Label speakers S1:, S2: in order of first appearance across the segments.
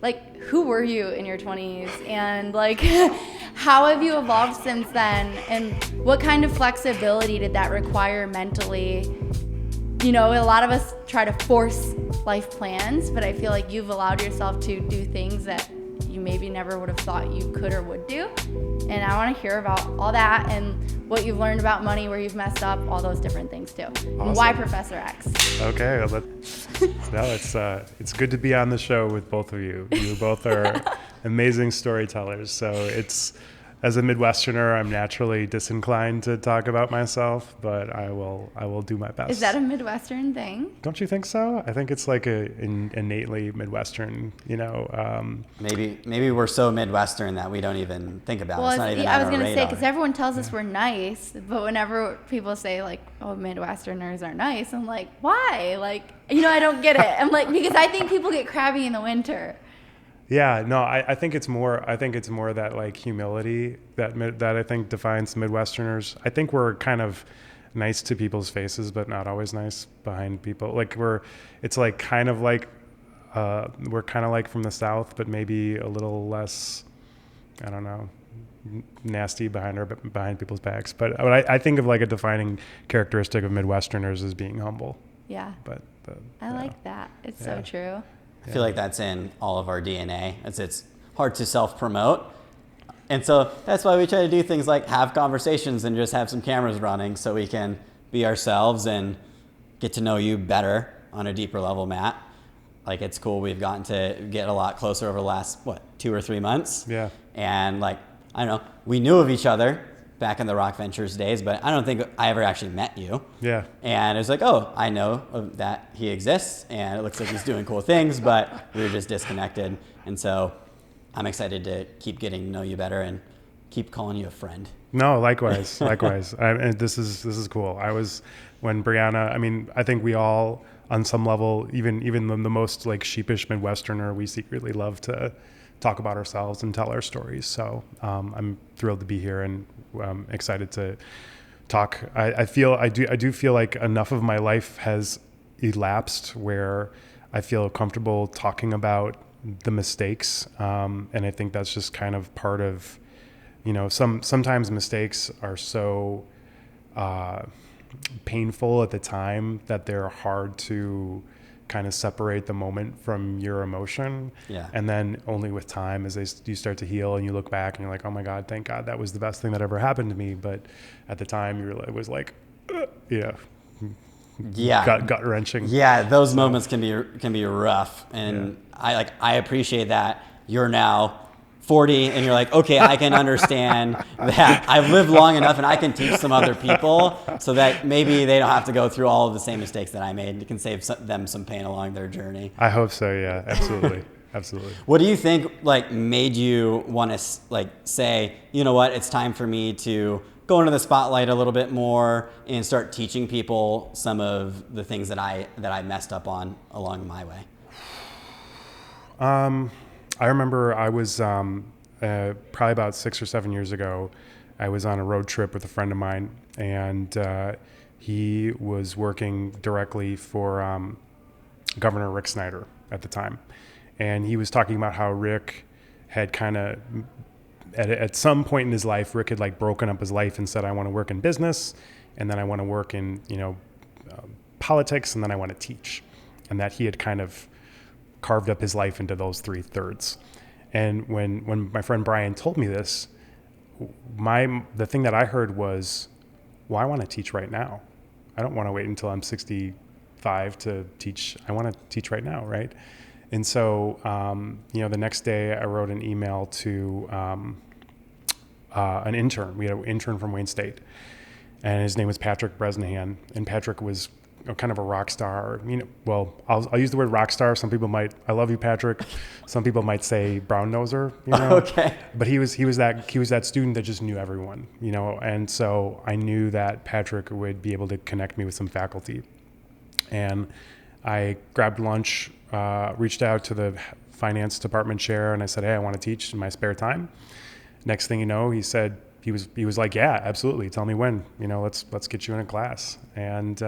S1: like, who were you in your 20s? And like, how have you evolved since then? And what kind of flexibility did that require mentally? You know, a lot of us try to force life plans, but I feel like you've allowed yourself to do things that you maybe never would have thought you could or would do. And I want to hear about all that and what you've learned about money, where you've messed up, all those different things too. Awesome. And why Professor X?
S2: Okay, it's good to be on the show with both of you. You both are amazing storytellers. So it's, as a Midwesterner, I'm naturally disinclined to talk about myself, but I will do my best.
S1: Is that a Midwestern thing?
S2: Don't you think so? I think it's like innately Midwestern, you know.
S3: Maybe we're so Midwestern that we don't even think about it. It's not even
S1: I
S3: on
S1: was
S3: our
S1: going to say,
S3: radar.
S1: because everyone tells us we're nice, but whenever people say like, oh, Midwesterners are nice, I'm like, why? Like, you know, I don't get it. I'm like, because I think people get crabby in the winter.
S2: Yeah, no, I think it's more that like humility that I think defines Midwesterners. I think we're kind of nice to people's faces, but not always nice behind people. Like we're kind of like from the South, but maybe a little less, I don't know, nasty behind people's backs. But I think of like a defining characteristic of Midwesterners as being humble.
S1: Yeah.
S2: But
S1: I like that. It's so true.
S3: I feel like that's in all of our DNA. It's hard to self-promote. And so that's why we try to do things like have conversations and just have some cameras running so we can be ourselves and get to know you better on a deeper level, Matt. Like, it's cool. We've gotten to get a lot closer over the last, 2 or 3 months?
S2: Yeah.
S3: And like, I don't know, we knew of each other back in the Rock Ventures days, but I don't think I ever actually met you.
S2: Yeah.
S3: And it was like, oh, I know that he exists and it looks like he's doing cool things, but we were just disconnected. And so I'm excited to keep getting to know you better and keep calling you a friend.
S2: No, likewise. And this is cool. When Brianna, I mean, I think we all on some level, even the most like sheepish Midwesterner, we secretly love to talk about ourselves and tell our stories. So I'm thrilled to be here and excited to talk. I do feel like enough of my life has elapsed where I feel comfortable talking about the mistakes. And I think that's just kind of part of, you know, sometimes mistakes are so painful at the time that they're hard to kind of separate the moment from your emotion.
S3: Yeah.
S2: And then only with time as you start to heal and you look back and you're like, oh my God, thank God that was the best thing that ever happened to me. But at the time it was like, gut wrenching.
S3: Yeah. Those moments can be rough. And I appreciate that you're now 40 and you're like, okay, I can understand that I've lived long enough and I can teach some other people so that maybe they don't have to go through all of the same mistakes that I made. It can save them some pain along their journey.
S2: I hope so. Yeah, absolutely. Absolutely.
S3: What do you think like made you want to like say, you know what, it's time for me to go into the spotlight a little bit more and start teaching people some of the things that I messed up on along my way?
S2: I remember I was probably about 6 or 7 years ago, I was on a road trip with a friend of mine, and he was working directly for Governor Rick Snyder at the time. And he was talking about how Rick had kind of, at some point in his life, Rick had like broken up his life and said, I want to work in business, and then I want to work in, politics, and then I want to teach. And that he had kind of carved up his life into those 3/3. And when my friend Brian told me this, the thing that I heard was, well, I want to teach right now. I don't want to wait until I'm 65 to teach. I want to teach right now, right? And so, the next day I wrote an email to an intern. We had an intern from Wayne State, and his name was Patrick Bresnahan. And Patrick was kind of a rock star. I'll use the word rock star. Some people might, I love you, Patrick. Some people might say brown noser,
S3: Okay.
S2: But he was that student that just knew everyone, and so I knew that Patrick would be able to connect me with some faculty. And I grabbed lunch, reached out to the finance department chair, and I said, hey, I want to teach in my spare time. Next thing you know, he said, he was like, yeah, absolutely. Tell me when, let's get you in a class. And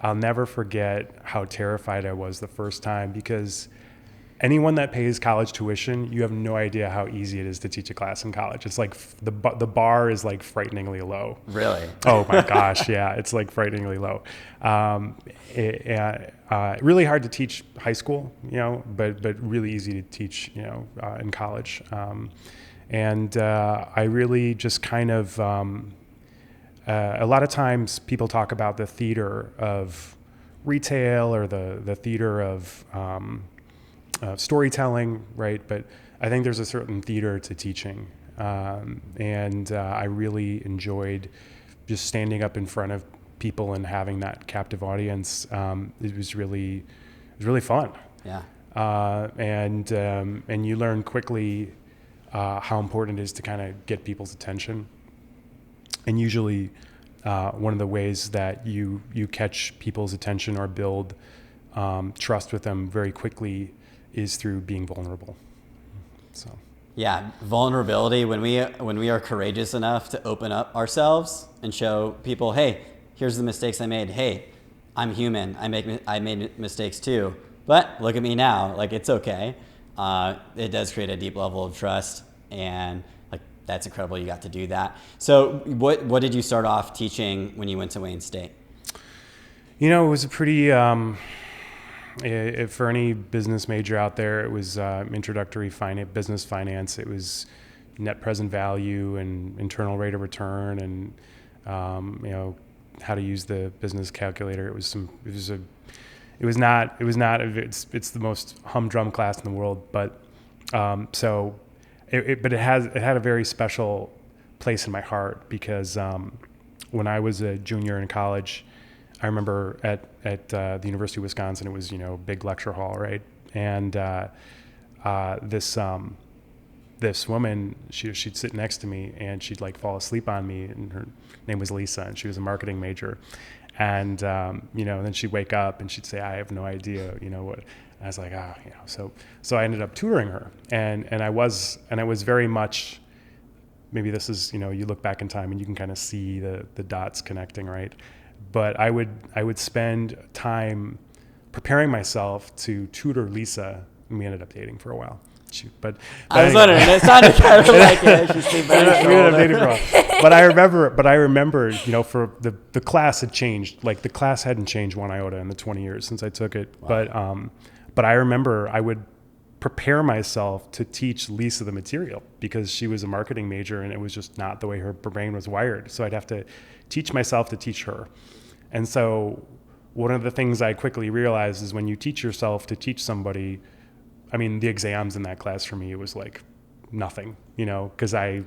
S2: I'll never forget how terrified I was the first time, because anyone that pays college tuition, you have no idea how easy it is to teach a class in college. It's like the bar is like frighteningly low.
S3: Really?
S2: Oh my gosh, yeah, it's like frighteningly low. Really hard to teach high school, but really easy to teach, in college. I really just kind of, a lot of times people talk about the theater of retail or the theater of storytelling, right? But I think there's a certain theater to teaching. I really enjoyed just standing up in front of people and having that captive audience. It was really fun.
S3: Yeah.
S2: And you learn quickly how important it is to kind of get people's attention. And usually one of the ways that you catch people's attention or build trust with them very quickly is through being vulnerable. So.
S3: Yeah, vulnerability, when we are courageous enough to open up ourselves and show people, hey, here's the mistakes I made. Hey, I'm human. I made mistakes too. But look at me now. Like, it's okay. It does create a deep level of trust, and like that's incredible you got to do that. So what did you start off teaching when you went to Wayne State?
S2: It was a pretty for any business major out there, it was introductory business finance. It was net present value and internal rate of return, and how to use the business calculator. It's the most humdrum class in the world, but it had a very special place in my heart because when I was a junior in college, I remember at the University of Wisconsin, it was big lecture hall, right? And this woman, she'd sit next to me and she'd like fall asleep on me, and her name was Lisa, and she was a marketing major. And then she'd wake up and she'd say, I have no idea, what. And I was like, so I ended up tutoring her, and I was very much, maybe this is, you look back in time and you can kind of see the dots connecting, right? But I would spend time preparing myself to tutor Lisa, and we ended up dating for a while. But
S3: I was wondering, it sounded kind of like it. She's sleeping on your shoulder.
S2: But I remember, for the class had changed. Like the class hadn't changed one iota in the 20 years since I took it. Wow. But I remember I would prepare myself to teach Lisa the material because she was a marketing major and it was just not the way her brain was wired. So I'd have to teach myself to teach her. And so one of the things I quickly realized is when you teach yourself to teach somebody, I mean, the exams in that class for me, it was like nothing, because you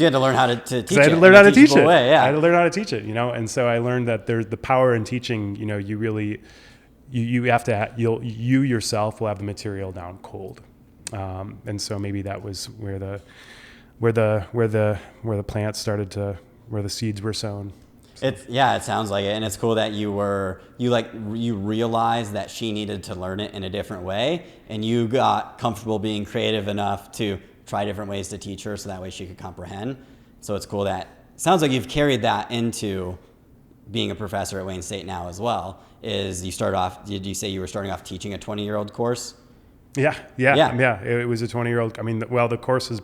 S3: had to learn how to teach it.
S2: I had to learn how to teach it.
S3: Way, yeah.
S2: I had to learn how to teach it, and so I learned that there's the power in teaching. You really, you have to, you yourself will have the material down cold, and so maybe that was where the plants started to, where the seeds were sown.
S3: It sounds like it, and it's cool that you realized that she needed to learn it in a different way, and you got comfortable being creative enough to try different ways to teach her, so that way she could comprehend. So it's cool that it sounds like you've carried that into being a professor at Wayne State now as well. Is you start off? Did you say you were starting off teaching a 20-year-old course?
S2: Yeah. It was a 20-year-old. I mean, the course is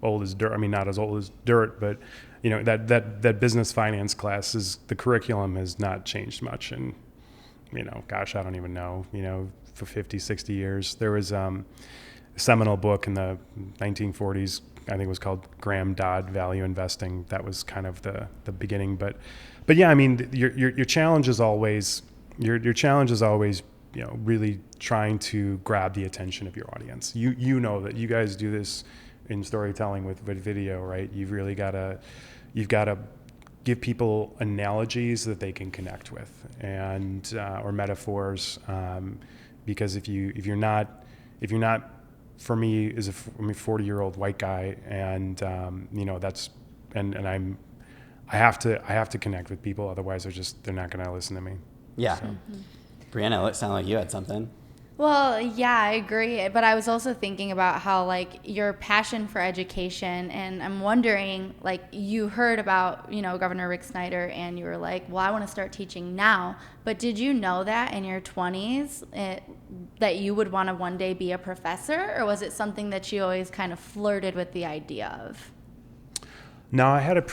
S2: old as dirt. I mean, not as old as dirt, but that business finance class the curriculum has not changed much. And, gosh, I don't even know, for 50, 60 years. There was a seminal book in the 1940s, I think it was called Graham Dodd Value Investing. That was kind of the beginning. But yeah, I mean, your challenge is always, really trying to grab the attention of your audience. You know that you guys do this in storytelling with video, right? You've got to give people analogies that they can connect with, and or metaphors, because if you're not, for me as a 40-year-old white guy, and I have to connect with people, otherwise they're not going to listen to me.
S3: Yeah.
S2: So.
S3: Brianna, it sounded like you had something.
S1: Well, yeah, I agree. But I was also thinking about how, like, your passion for education, and I'm wondering, like, you heard about, Governor Rick Snyder, and you were like, well, I want to start teaching now. But did you know that in your 20s that you would want to one day be a professor? Or was it something that you always kind of flirted with the idea of?
S2: No, I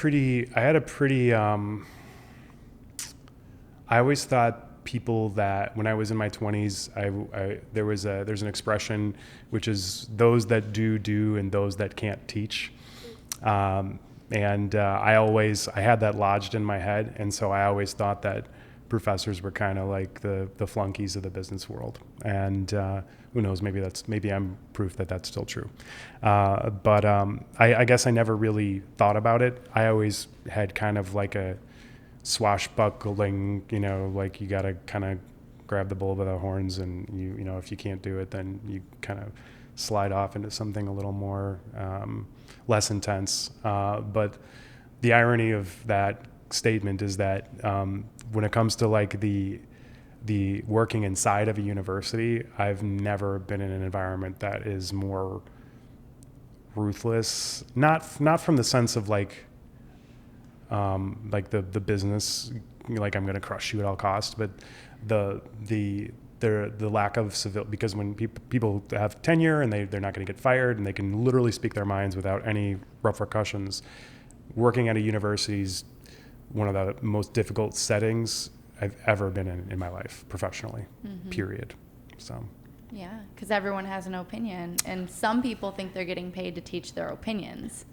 S2: always thought people that when I was in my 20s, there's an expression which is those that do and those that can't teach. I had that lodged in my head. And so I always thought that professors were kind of like the flunkies of the business world. And who knows, maybe I'm proof that that's still true. I guess I never really thought about it. I always had kind of like a swashbuckling, like you got to kind of grab the bull by the horns, and if you can't do it, then you kind of slide off into something a little more less intense. But the irony of that statement is that when it comes to like the working inside of a university, I've never been in an environment that is more ruthless. Not from the sense of like the business, like I'm going to crush you at all costs, but the lack of civil, because when people have tenure and they're not going to get fired and they can literally speak their minds without any repercussions. Working at a university is one of the most difficult settings I've ever been in my life professionally, period. So.
S1: Yeah, because everyone has an opinion, and some people think they're getting paid to teach their opinions.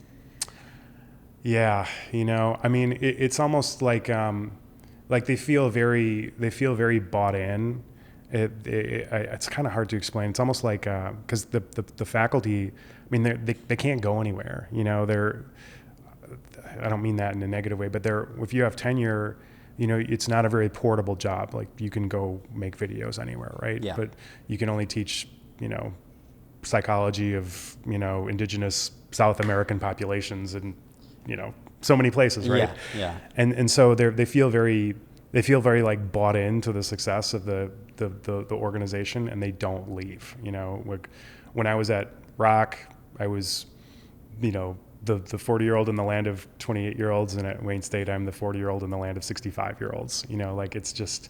S2: Yeah, I mean, it's almost like they feel very bought in. It's kind of hard to explain. It's almost like because the faculty, I mean, they can't go anywhere. I don't mean that in a negative way, but if you have tenure, it's not a very portable job. Like you can go make videos anywhere, right?
S3: Yeah.
S2: But you can only teach, psychology of indigenous South American populations and so many places, right?
S3: Yeah.
S2: And so they feel very like bought into the success of the organization, and they don't leave. Like when I was at Rock, I was, the 40-year-old in the land of 28-year-olds, and at Wayne State, I'm the 40-year-old in the land of 65-year-olds. Like it's just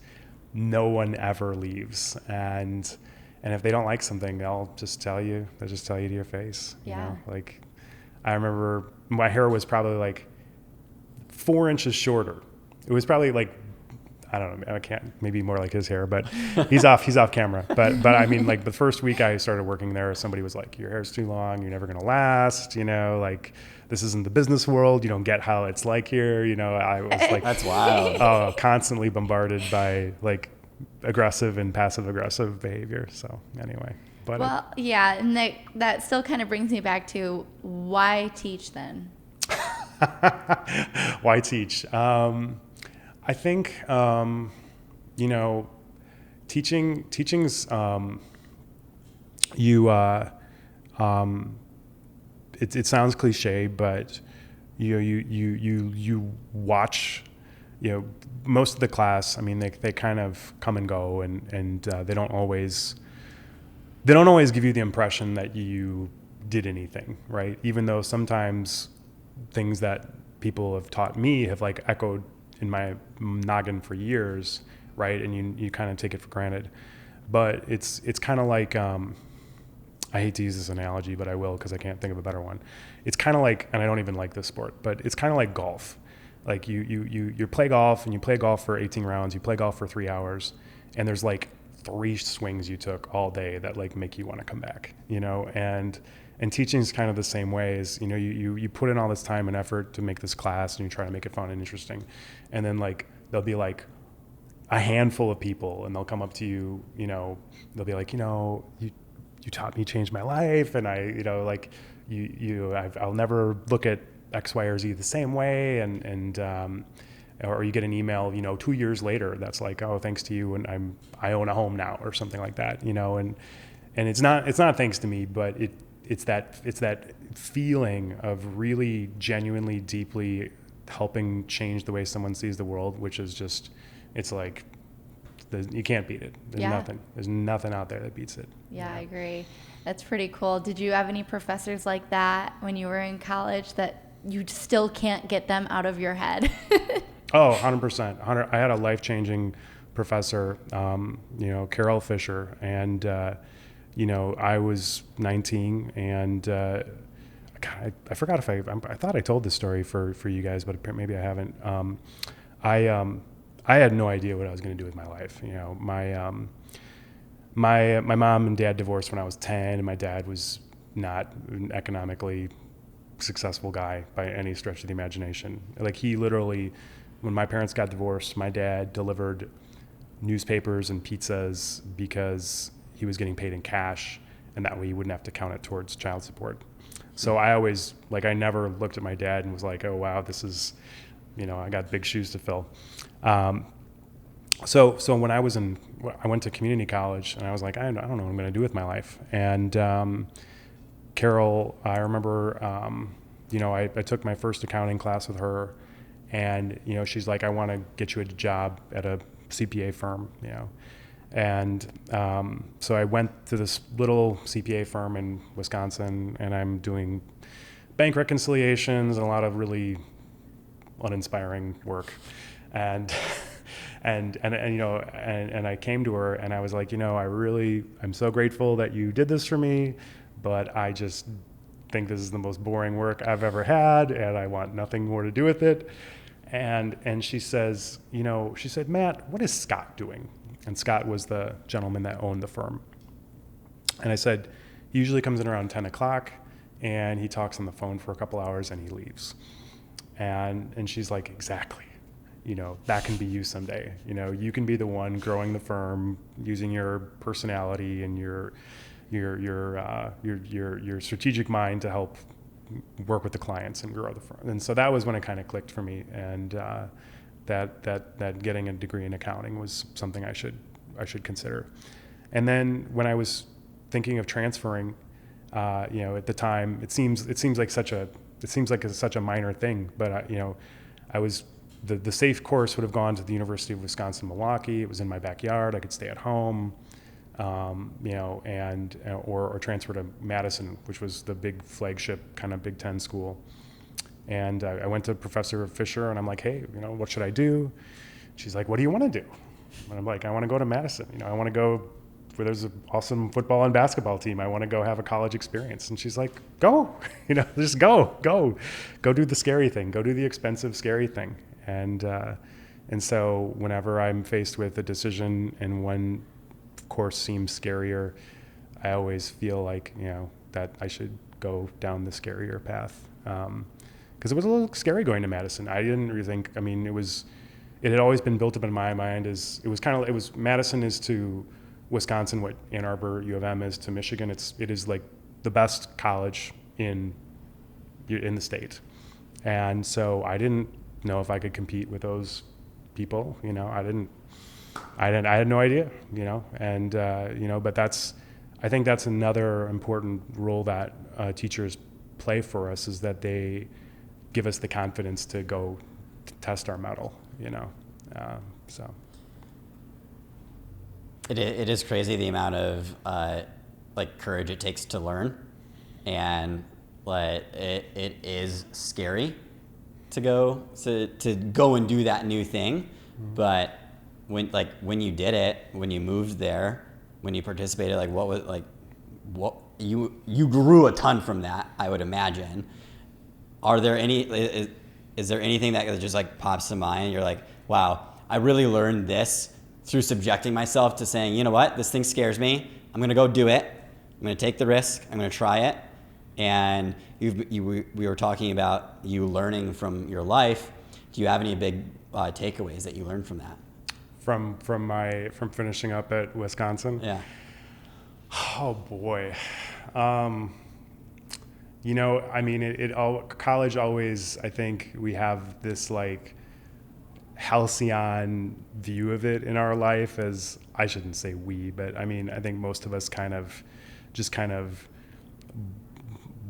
S2: no one ever leaves, and if they don't like something, they'll just tell you to your face.
S1: Yeah.
S2: Like I remember my hair was probably like 4 inches shorter. It was probably like, I don't know, I can't, maybe more like his hair, but he's off camera. But I mean, like the first week I started working there, somebody was like, your hair's too long, you're never going to last, like this isn't the business world. You don't get how it's like here. I was like,
S3: That's wild.
S2: Constantly bombarded by like aggressive and passive aggressive behavior. So anyway, but
S1: Well, yeah, and that still kind of brings me back to why teach then?
S2: Why teach? I think, teaching's, it sounds cliche, but you watch, most of the class. I mean, they kind of come and go, and they don't always give you the impression that you did anything, right? Even though sometimes things that people have taught me have like echoed in my noggin for years, right? And you kind of take it for granted. But it's kind of like, I hate to use this analogy, but I will because I can't think of a better one. It's kind of like, and I don't even like this sport, but it's kind of like golf. Like you play golf, and you play golf for 18 rounds, you play golf for 3 hours, and there's like 3 swings you took all day that like make you want to come back, and teaching is kind of the same way. Is you put in all this time and effort to make this class, and you try to make it fun and interesting, and then like there'll be like a handful of people, and they'll come up to you, they'll be like, you taught me, changed my life, and I'll never look at X, Y, or Z the same way, or you get an email, 2 years later that's like, oh, thanks to you, and I own a home now, or something like that, and it's not thanks to me, but it's that feeling of really genuinely deeply helping change the way someone sees the world, which is just, it's like You can't beat it. There's nothing out there that beats it.
S1: Yeah, I agree. That's pretty cool. Did you have any professors like that when you were in college that you still can't get them out of your head?
S2: Oh, 100%. I had a life-changing professor, Carol Fisher, and, I was 19, and God, I forgot if I thought I told this story for you guys, but maybe I haven't. I had no idea what I was going to do with my life. My mom and dad divorced when I was 10, and my dad was not an economically successful guy by any stretch of the imagination. Like, he literally, when my parents got divorced, my dad delivered newspapers and pizzas because he was getting paid in cash, and that way he wouldn't have to count it towards child support. So I never looked at my dad and was like, oh wow, this is, I got big shoes to fill. So when I went to community college, and I was like, I don't know what I'm going to do with my life. And Carol, I remember, I took my first accounting class with her, and she's like, I want to get you a job at a CPA firm, And so I went to this little CPA firm in Wisconsin, and I'm doing bank reconciliations and a lot of really uninspiring work. And I came to her and I was like, I'm so grateful that you did this for me, but I just think this is the most boring work I've ever had, and I want nothing more to do with it. And she says, she said, Matt, what is Scott doing? And Scott was the gentleman that owned the firm. And I said, he usually comes in around 10 o'clock and he talks on the phone for a couple hours and he leaves. And she's like, exactly. That can be you someday. You can be the one growing the firm using your personality and your strategic mind to help work with the clients and grow the firm. And so that was when it kind of clicked for me. And that getting a degree in accounting was something I should consider. And then when I was thinking of transferring, at the time, it seems like such a minor thing, but I was the safe course would have gone to the University of Wisconsin-Milwaukee. It was in my backyard. I could stay at home, or transfer to Madison, which was the big flagship kind of Big Ten school. And I went to Professor Fisher and I'm like, hey, what should I do? She's like, what do you want to do? And I'm like, I want to go to Madison. I want to go where there's an awesome football and basketball team. I want to go have a college experience. And she's like, go, just go do the scary thing. Go do the expensive, scary thing. And so whenever I'm faced with a decision and one course seems scarier, I always feel like, that I should go down the scarier path. Because it was a little scary going to Madison. I didn't really think, it had always been built up in my mind as, Madison is to Wisconsin what Ann Arbor U of M is to Michigan. It is like the best college in the state. And so I didn't know if I could compete with those people. I had no idea, and but I think that's another important role that teachers play for us, is that they give us the confidence to go to test our mettle, so.
S3: It is crazy the amount of courage it takes to learn, and it is scary to go and do that new thing. Mm-hmm. But when you did it, when you moved there, when you participated, what you grew a ton from that, I would imagine. Are there is there anything that just pops to mind? You're like, wow, I really learned this through subjecting myself to saying, you know what, this thing scares me. I'm going to go do it. I'm going to take the risk. I'm going to try it. And we were talking about you learning from your life. Do you have any big takeaways that you learned from that?
S2: From finishing up at Wisconsin?
S3: Yeah.
S2: Oh boy. College always, I think we have this halcyon view of it in our life, as I shouldn't say we, but I think most of us kind of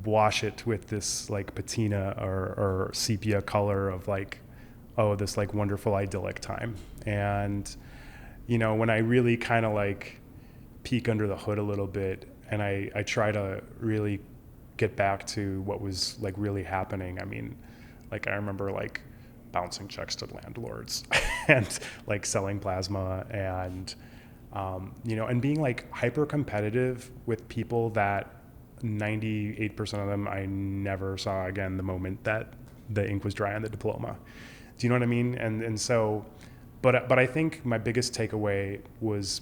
S2: wash it with this patina or sepia color of this wonderful idyllic time. And when I really kind of like peek under the hood a little bit, and I try to really get back to what was like really happening. I mean, like I remember like bouncing checks to landlords and like selling plasma and and being like hyper competitive with people that 98% of them I never saw again the moment that the ink was dry on the diploma. Do you know what I mean? And so, but I think my biggest takeaway was,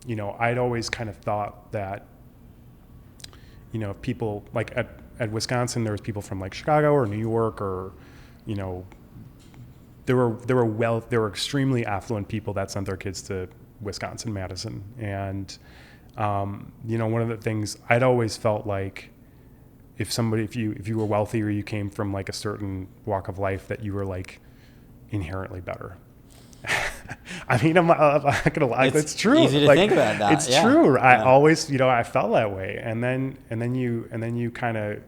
S2: I'd always kind of thought that, people like at Wisconsin, there was people from like Chicago or New York or, there were extremely affluent people that sent their kids to Wisconsin, Madison. And, one of the things I'd always felt like if you were wealthy or you came from like a certain walk of life, that you were like inherently better. I mean, I'm not gonna lie. It's true.
S3: Easy to
S2: like,
S3: think about that.
S2: It's true. I always, I felt that way. And then you kind of,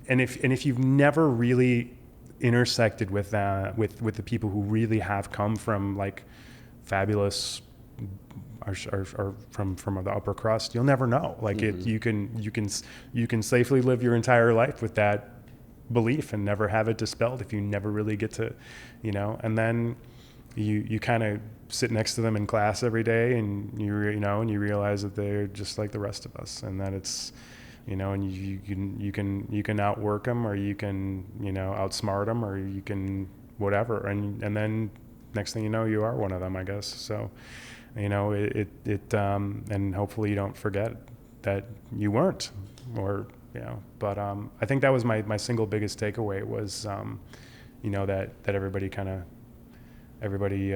S2: and if you've never really intersected with that, with the people who really have come from like fabulous, or from the upper crust, you'll never know. Like you can safely live your entire life with that belief and never have it dispelled if you never really get to, and then you kind of sit next to them in class every day and you realize that they're just like the rest of us, and that it's, and you can outwork them, or you can, outsmart them, or you can whatever. And then next thing you know, you are one of them, I guess. So, and hopefully you don't forget that you weren't, or, but I think that was my single biggest takeaway was, that everybody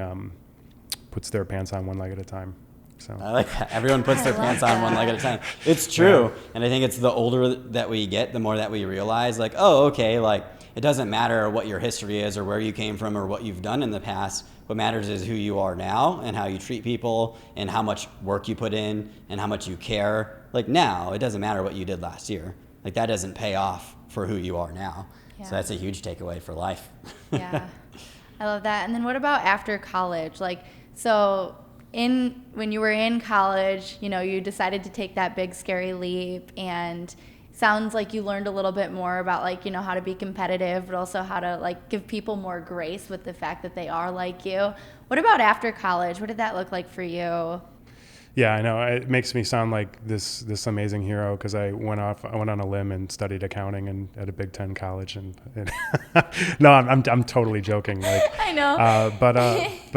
S2: puts their pants on one leg at a time. So
S3: I like that. Everyone puts their pants on one leg at a time. It's true. Yeah. And I think it's the older that we get, the more that we realize like, oh, okay, like it doesn't matter what your history is or where you came from or what you've done in the past. What matters is who you are now and how you treat people and how much work you put in and how much you care. Like now, it doesn't matter what you did last year. Like that doesn't pay off for who you are now. Yeah. So that's a huge takeaway for life.
S1: Yeah, I love that. And then what about after college? Like, so when you were in college, you decided to take that big scary leap, and sounds like you learned a little bit more about like, how to be competitive, but also how to like give people more grace with the fact that they are like you. What about after college? What did that look like for you?
S2: Yeah, I know. It makes me sound like this amazing hero because I went on a limb and studied accounting and at a Big Ten college. And no, I'm totally joking. Like
S1: I know.
S2: But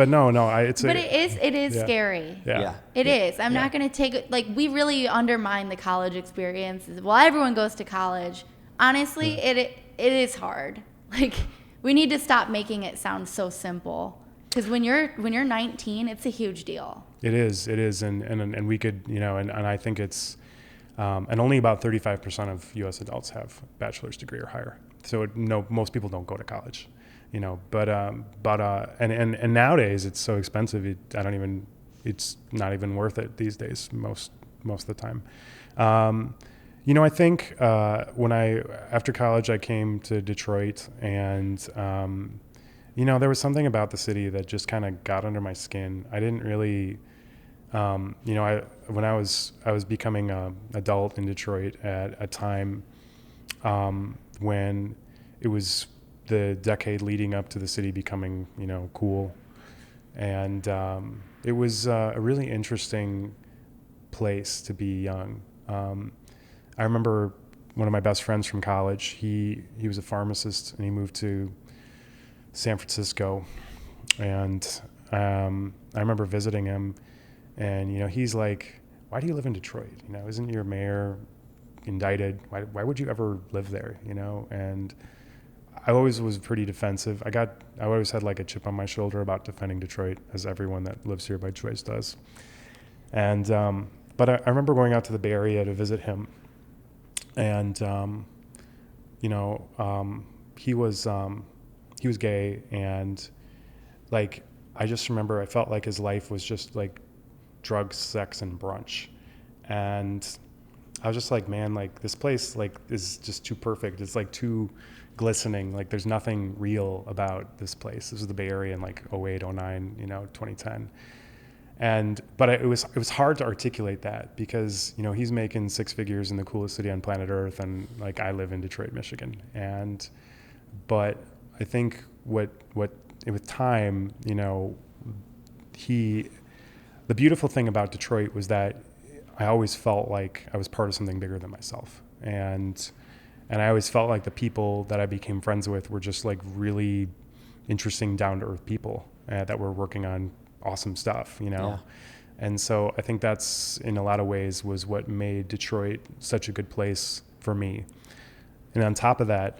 S2: no.
S1: It is scary.
S2: Yeah.
S1: It is. I'm not going to take like we really undermine the college experiences. Well, everyone goes to college. Honestly, it is hard. Like we need to stop making it sound so simple. Because when you're 19, it's a huge deal.
S2: It is, and we could, and I think it's, and only about 35% of U.S. adults have a bachelor's degree or higher. So most people don't go to college, but nowadays it's so expensive. It's not even worth it these days. Most of the time. I think after college I came to Detroit and. There was something about the city that just kind of got under my skin. I didn't really, when I was becoming an adult in Detroit at a time when it was the decade leading up to the city becoming, cool. And it was a really interesting place to be young. I remember one of my best friends from college, he was a pharmacist and he moved to San Francisco, and I remember visiting him, and he's like, "Why do you live in Detroit? Isn't your mayor indicted? Why would you ever live there? And I always was pretty defensive. I always had like a chip on my shoulder about defending Detroit, as everyone that lives here by choice does. And but I remember going out to the Bay Area to visit him, and he was gay, and like I just remember I felt like his life was just like drugs, sex, and brunch. And I was just like, man, like this place like is just too perfect. It's like too glistening. Like there's nothing real about this place. This is the Bay Area in like 08, 09, 2010. But it was hard to articulate that because, he's making six figures in the coolest city on planet Earth. And like, I live in Detroit, Michigan. But I think what with time, the beautiful thing about Detroit was that I always felt like I was part of something bigger than myself. And I always felt like the people that I became friends with were just like really interesting, down to earth people that were working on awesome stuff, Yeah. And so I think that's in a lot of ways was what made Detroit such a good place for me. And on top of that,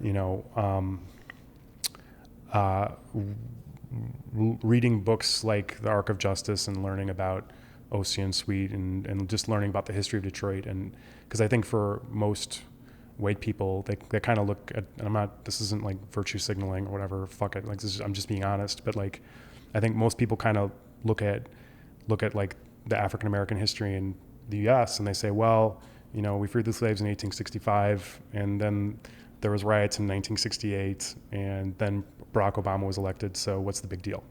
S2: reading books like The Arc of Justice and learning about Ocean Sweet and just learning about the history of Detroit. And because I think for most white people, they kind of look at, and this isn't like virtue signaling or whatever, fuck it. Like I'm just being honest, but like, I think most people kind of look at like the African-American history in the U.S. and they say, well, we freed the slaves in 1865 and then there was riots in 1968 and then Barack Obama was elected. So what's the big deal?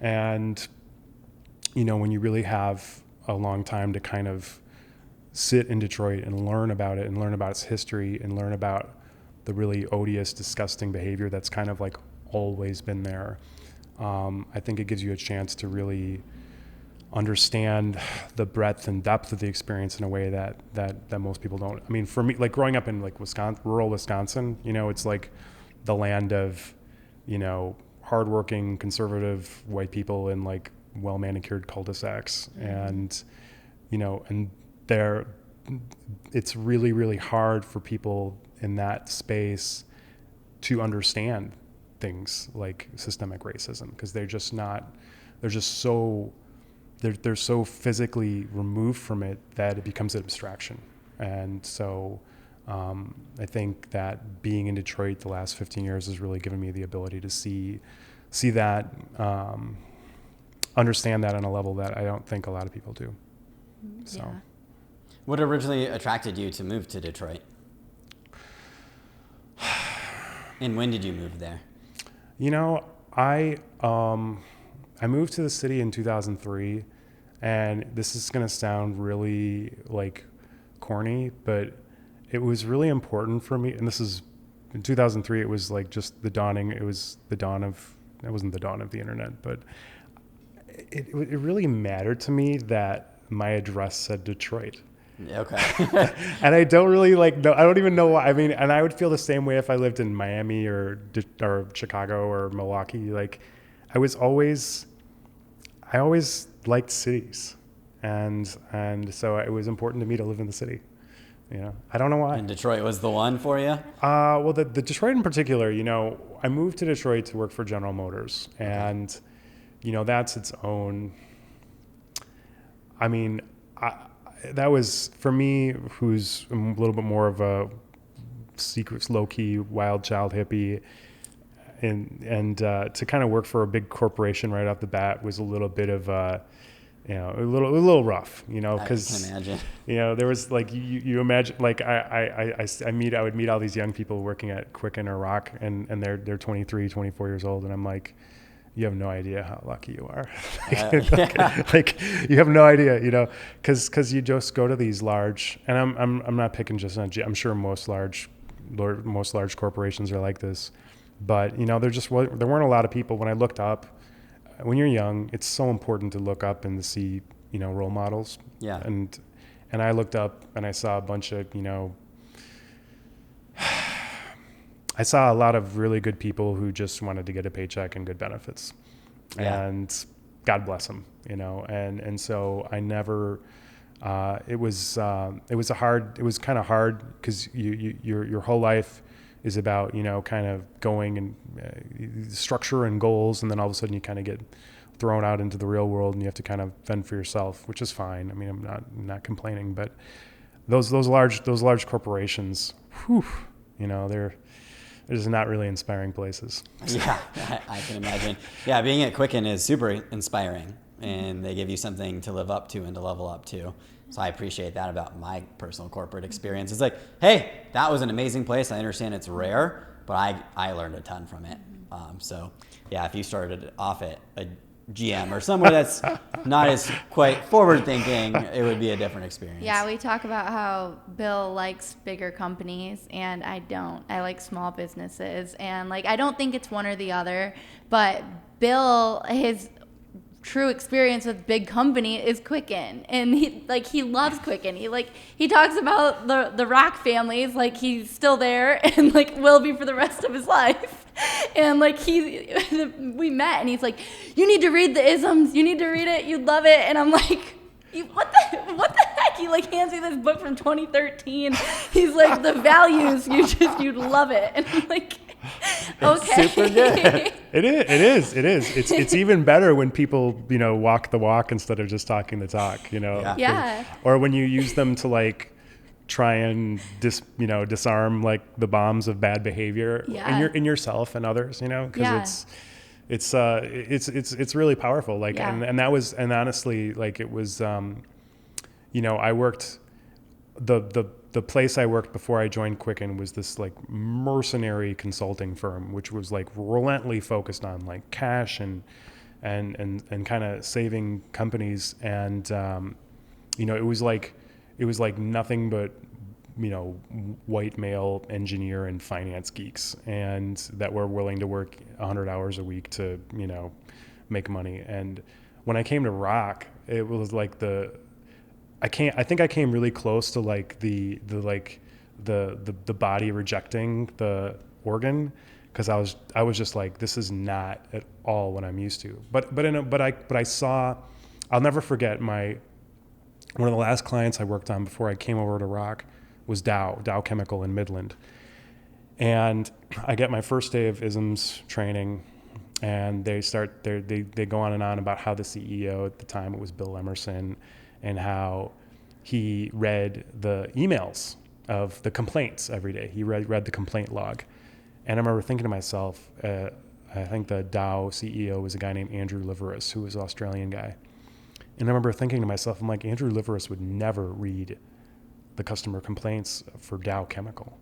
S2: And, when you really have a long time to kind of sit in Detroit and learn about it and learn about its history and learn about the really odious, disgusting behavior that's kind of like always been there. I think it gives you a chance to really understand the breadth and depth of the experience in a way that most people don't. I mean, for me, like growing up in like rural Wisconsin, it's like the land of, hardworking, conservative white people in like well-manicured cul-de-sacs. And, it's really, really hard for people in that space to understand things like systemic racism because they're so physically removed from it that it becomes an abstraction. And so I think that being in Detroit the last 15 years has really given me the ability to see that, understand that on a level that I don't think a lot of people do. So,
S1: yeah.
S3: What originally attracted you to move to Detroit? And when did you move there?
S2: I moved to the city in 2003, and this is going to sound really like corny, but it was really important for me. And this is in 2003. It was like just the dawning. It was the dawn of. It wasn't the dawn of the internet, but it really mattered to me that my address said Detroit.
S3: Okay.
S2: And I don't really know. I don't even know why. I mean, and I would feel the same way if I lived in Miami or Chicago or Milwaukee. Like, I always liked cities, and so it was important to me to live in the city. I don't know why.
S3: And Detroit was the one for you?
S2: Well, the Detroit in particular. I moved to Detroit to work for General Motors, and that's its own. I mean, that was for me, who's a little bit more of a secret, low-key, wild child hippie, and to kind of work for a big corporation right off the bat was a little bit of a little rough, because
S3: I can imagine.
S2: There was like you imagine like I would meet all these young people working at Quicken or Rock, and they're 23, 24 years old, and I'm like, you have no idea how lucky you are. Like you have no idea, because you just go to these large, and I'm not picking just on. I'm sure most large corporations are like this, but there weren't a lot of people. When I looked up, when you're young, it's so important to look up and to see role models.
S3: Yeah.
S2: And I looked up and I saw a bunch of I saw a lot of really good people who just wanted to get a paycheck and good benefits, and God bless them, and so I never, it was kind of hard because your whole life is about, kind of going and structure and goals. And then all of a sudden you kind of get thrown out into the real world and you have to kind of fend for yourself, which is fine. I mean, I'm not complaining, but those large corporations, whew, they're just not really inspiring places.
S3: Yeah, I can imagine. Yeah, being at Quicken is super inspiring, and they give you something to live up to and to level up to. So I appreciate that about my personal corporate experience. It's like, hey, that was an amazing place. I understand it's rare, but I learned a ton from it. So yeah, if you started off at a GM or somewhere that's not as quite forward thinking, it would be a different experience.
S1: Yeah, we talk about how Bill likes bigger companies and I don't. I like small businesses, and like I don't think it's one or the other, but Bill, his true experience with big company is Quicken, and he loves Quicken. He talks about the Rock families like he's still there and like will be for the rest of his life. And like we met and he's like, you need to read the isms, you need to read it, you'd love it. And I'm like, what the heck? He like hands me this book from 2013. He's like, the values, you'd love it. And I'm like, okay.
S3: It's super good.
S2: It is. It's even better when people, walk the walk instead of just talking the talk,
S1: Yeah.
S2: Or when you use them to like try and disarm like the bombs of bad behavior in yourself and others, because it's really powerful. Like, and honestly, like it was, I worked, the place I worked before I joined Quicken was this like mercenary consulting firm, which was like relentlessly focused on like cash and kind of saving companies. And, it was like nothing but, white male engineer and finance geeks, and that were willing to work 100 hours a week to, make money. And when I came to Rock, it was like I think I came really close to like the body rejecting the organ, because I was just like, this is not at all what I'm used to. But I saw, I'll never forget one of the last clients I worked on before I came over to Rock was Dow Chemical in Midland. And I get my first day of ISMS training, and they go on and on about how the CEO at the time, it was Bill Emerson, and how he read the emails of the complaints every day. He read the complaint log. And I remember thinking to myself, I think the Dow CEO was a guy named Andrew Liveris, who was an Australian guy. And I remember thinking to myself, I'm like, Andrew Liveris would never read the customer complaints for Dow Chemical.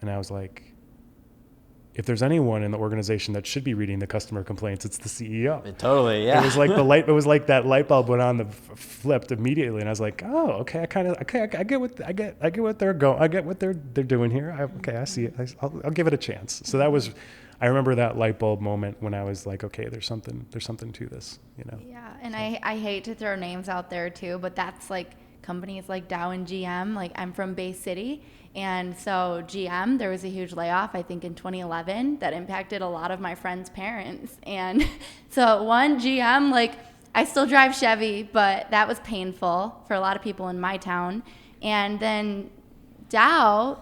S2: And I was like, if there's anyone in the organization that should be reading the customer complaints, it's the CEO.
S3: Totally, yeah.
S2: It was like that light bulb went on, flipped immediately, and I was like, oh, okay, I get what they're going, I get what they're doing here. I see it. I'll give it a chance. So I remember that light bulb moment when I was like, okay, there's something to this,
S1: Yeah, and I hate to throw names out there too, but that's like companies like Dow and GM. Like, I'm from Bay City, and so GM, there was a huge layoff, I think in 2011, that impacted a lot of my friends' parents. And so GM, like, I still drive Chevy, but that was painful for a lot of people in my town. And then Dow,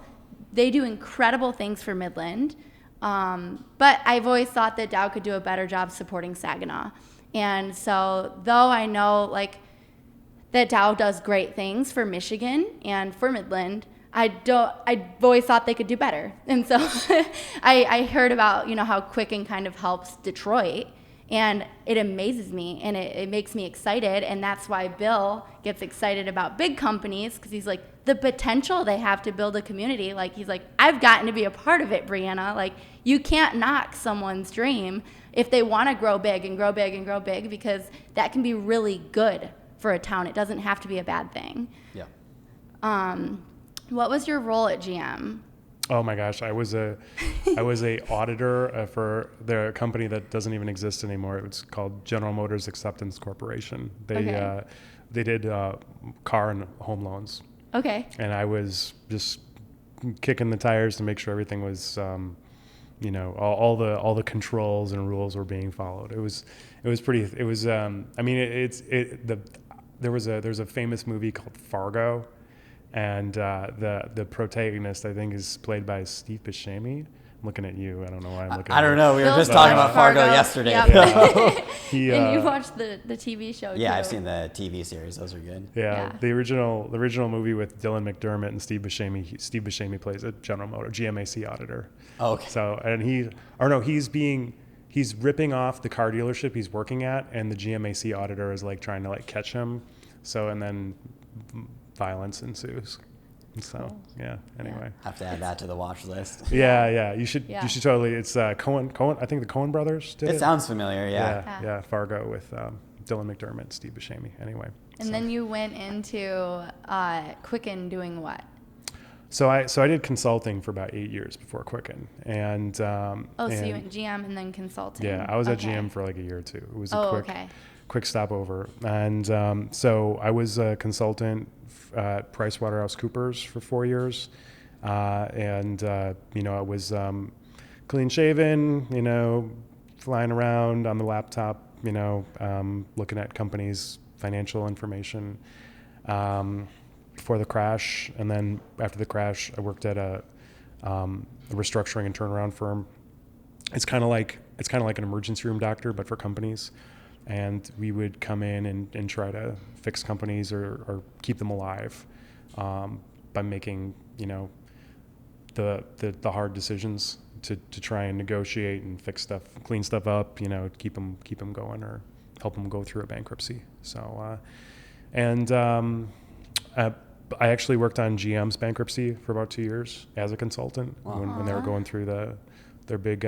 S1: they do incredible things for Midland. But I've always thought that Dow could do a better job supporting Saginaw. And so though I know like that Dow does great things for Michigan and for Midland, I've always thought they could do better. And so I heard about, how Quicken kind of helps Detroit, and it amazes me and it makes me excited. And that's why Bill gets excited about big companies, because he's like, the potential they have to build a community. Like, he's like, I've gotten to be a part of it, Brianna. Like, you can't knock someone's dream if they want to grow big and grow big and grow big, because that can be really good for a town. It doesn't have to be a bad thing.
S3: Yeah.
S1: What was your role at GM?
S2: Oh my gosh, I was a auditor for the company that doesn't even exist anymore. It was called General Motors Acceptance Corporation. They did car and home loans.
S1: Okay.
S2: And I was just kicking the tires to make sure everything was, all the controls and rules were being followed. There's a famous movie called Fargo, and the protagonist, I think, is played by Steve Buscemi. I'm looking at you. I don't know why I'm looking at you.
S3: I don't know. We were just talking about Fargo yesterday.
S1: Yep.
S2: Yeah.
S1: And you watched the TV show,
S3: Yeah,
S1: too.
S3: I've seen the TV series. Those are good.
S2: Yeah. The original movie with Dylan McDermott and Steve Buscemi. Steve Buscemi plays a General Motors GMAC auditor.
S3: Oh, okay.
S2: So, and he's ripping off the car dealership he's working at, and the GMAC auditor is like trying to like catch him. So, and then violence ensues. So yeah. Anyway,
S3: Have to add that to the watch list.
S2: yeah. You should
S1: Yeah.
S2: totally. It's Coen. I think the Coen brothers did it.
S3: It sounds familiar. Yeah.
S2: Yeah. Fargo with Dylan McDermott, Steve Buscemi. Anyway.
S1: And then you went into Quicken doing what?
S2: So I did consulting for about 8 years before Quicken, and
S1: So you went GM and then consulting.
S2: yeah, I was at
S1: Okay.
S2: GM for like a year or two. It was a
S1: okay.
S2: quick stopover, and so I was a consultant at PricewaterhouseCoopers for 4 years, and I was clean shaven, flying around on the laptop, looking at companies' financial information. Before the crash, and then after the crash, I worked at a restructuring and turnaround firm. It's kind of like an emergency room doctor, but for companies. And we would come in and try to fix companies or keep them alive by making the hard decisions to try and negotiate and fix stuff, clean stuff up, keep them going or help them go through a bankruptcy. So I actually worked on GM's bankruptcy for about 2 years as a consultant.
S3: Wow.
S2: when they were going through their big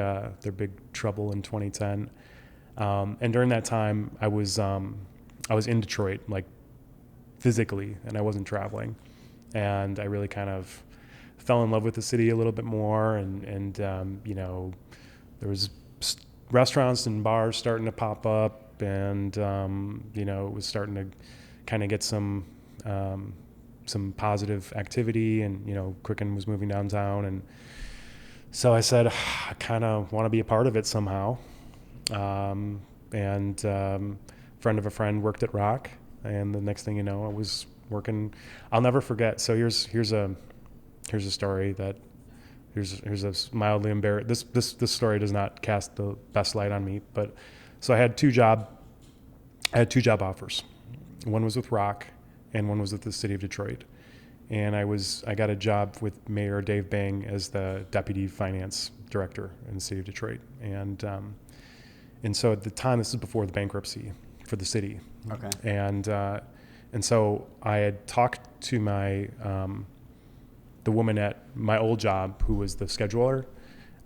S2: trouble in 2010. And during that time, I was in Detroit, like physically, and I wasn't traveling. And I really kind of fell in love with the city a little bit more. And there was restaurants and bars starting to pop up, and it was starting to kind of get some positive activity, and Quicken was moving downtown, and so I said, I kind of want to be a part of it somehow. And friend of a friend worked at Rock, and the next thing you know, I was working. I'll never forget. So here's a story that here's a mildly embarrassed. This story does not cast the best light on me, but so I had two job offers. One was with Rock, and one was with the city of Detroit. And I got a job with Mayor Dave Bang as the deputy finance director in the city of Detroit. And so at the time, this is before the bankruptcy for the city.
S3: Okay.
S2: And so I had talked to the woman at my old job who was the scheduler,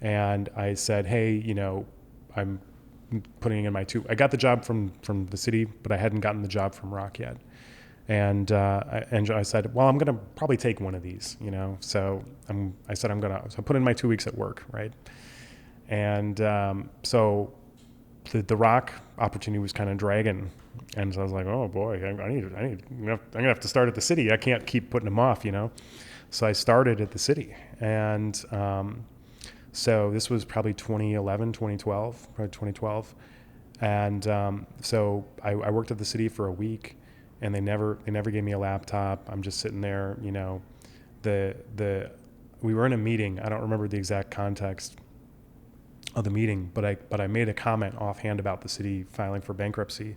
S2: and I said, hey, I'm putting in I got the job from the city, but I hadn't gotten the job from Rock yet. And I said, well, I'm going to probably take one of these, So so I put in my 2 weeks at work, right? And so the Rock opportunity was kind of dragging, and so I was like, oh boy, I'm gonna have to start at the city. I can't keep putting them off, So I started at the city, and so this was probably 2012, and so I worked at the city for a week. And they never gave me a laptop. I'm just sitting there, we were in a meeting. I don't remember the exact context of the meeting, but I made a comment offhand about the city filing for bankruptcy.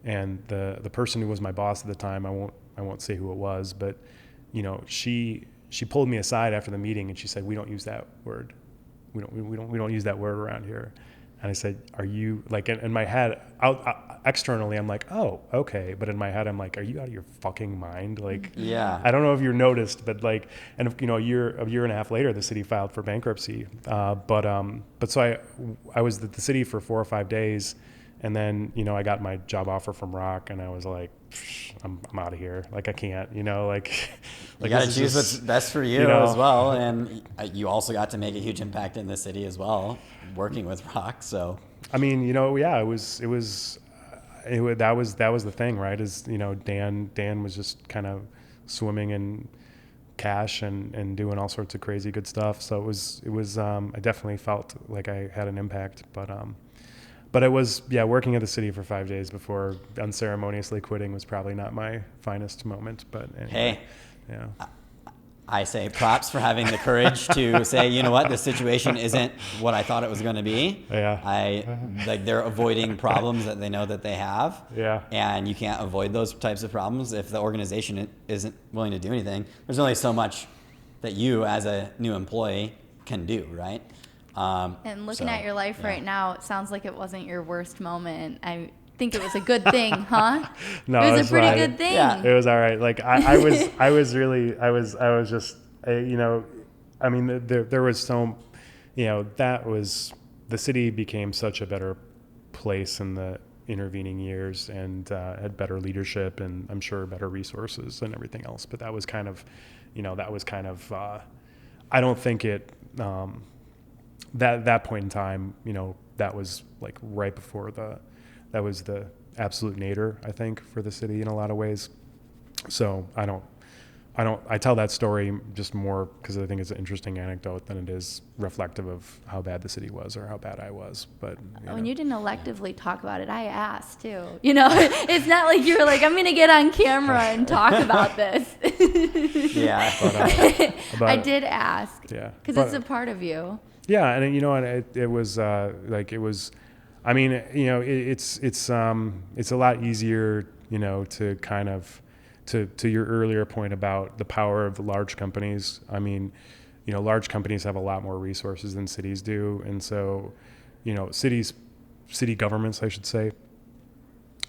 S2: And the person who was my boss at the time, I won't say who it was, but she pulled me aside after the meeting and she said, we don't use that word. We don't use that word around here. And I said, are you, like, in my head, externally, I'm like, oh, okay. But in my head, I'm like, are you out of your fucking mind? Like,
S3: Yeah.
S2: I don't know if you noticed, but like, and a year and a half later, the city filed for bankruptcy. But so I was at the city for 4 or 5 days. And then, I got my job offer from Rock, and I was like, I'm out of here. Like, I can't, like
S3: You got to choose what's best for you as well. And you also got to make a huge impact in the city as well, working with Rock. So,
S2: I mean, yeah, that was the thing, right? Is, Dan was just kind of swimming in cash and doing all sorts of crazy good stuff. So it was I definitely felt like I had an impact, but it was, working at the city for 5 days before unceremoniously quitting was probably not my finest moment. But anyway,
S3: hey,
S2: yeah.
S3: I say props for having the courage to say, you know what, this situation isn't what I thought it was going to be.
S2: Yeah.
S3: They're avoiding problems that they know that they have.
S2: Yeah.
S3: And you can't avoid those types of problems if the organization isn't willing to do anything. There's only so much that you as a new employee can do, right?
S1: And looking at your life right now, it sounds like it wasn't your worst moment. think it was a good thing, huh?
S2: No,
S1: it was a pretty
S2: fine.
S1: good thing.
S3: Yeah.
S2: It was all right. Like I was just, I mean, there was so, that was, the city became such a better place in the intervening years and had better leadership and I'm sure better resources and everything else. But that was kind of, I don't think it, that point in time, that was like right before that was the absolute nadir, I think, for the city in a lot of ways. So I tell that story just more because I think it's an interesting anecdote than it is reflective of how bad the city was or how bad I was. But
S1: when you didn't electively talk about it, I asked too. It's not like you were like, I'm going to get on camera and talk about this.
S3: Yeah.
S1: I did ask.
S2: Yeah.
S1: Because it's a part of you.
S2: Yeah, and it was like it was. I mean, it's a lot easier, to kind of to your earlier point about the power of the large companies. I mean, large companies have a lot more resources than cities do, and so, city governments, I should say.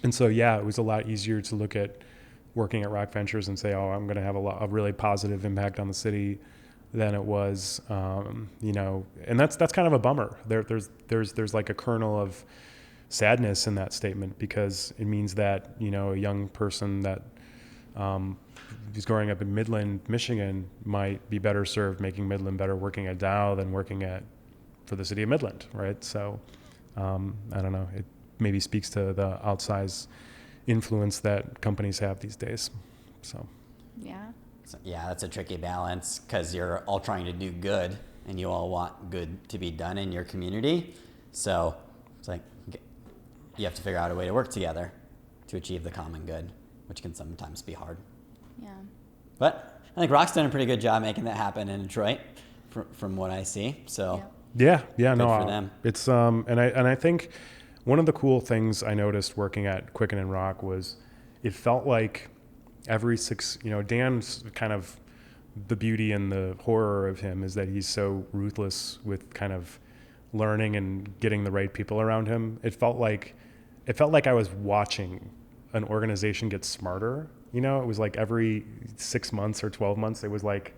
S2: And so, yeah, it was a lot easier to look at working at Rock Ventures and say, oh, I'm going to have a really positive impact on the city than it was, and that's kind of a bummer. There's like a kernel of sadness in that statement because it means that, a young person that who's growing up in Midland, Michigan might be better served making Midland better working at Dow than working for the city of Midland, right? So I don't know. It maybe speaks to the outsized influence that companies have these days. So
S1: Yeah.
S3: So, yeah, that's a tricky balance because you're all trying to do good and you all want good to be done in your community. So it's like you have to figure out a way to work together to achieve the common good, which can sometimes be hard.
S1: Yeah.
S3: But I think Rock's done a pretty good job making that happen in Detroit from what I see. So
S2: yeah,
S3: good
S2: no,
S3: for them.
S2: It's and I think one of the cool things I noticed working at Quicken and Rock was it felt like every Dan's kind of the beauty and the horror of him is that he's so ruthless with kind of learning and getting the right people around him. It felt like I was watching an organization get smarter. It was like every 6 months or 12 months, it was like,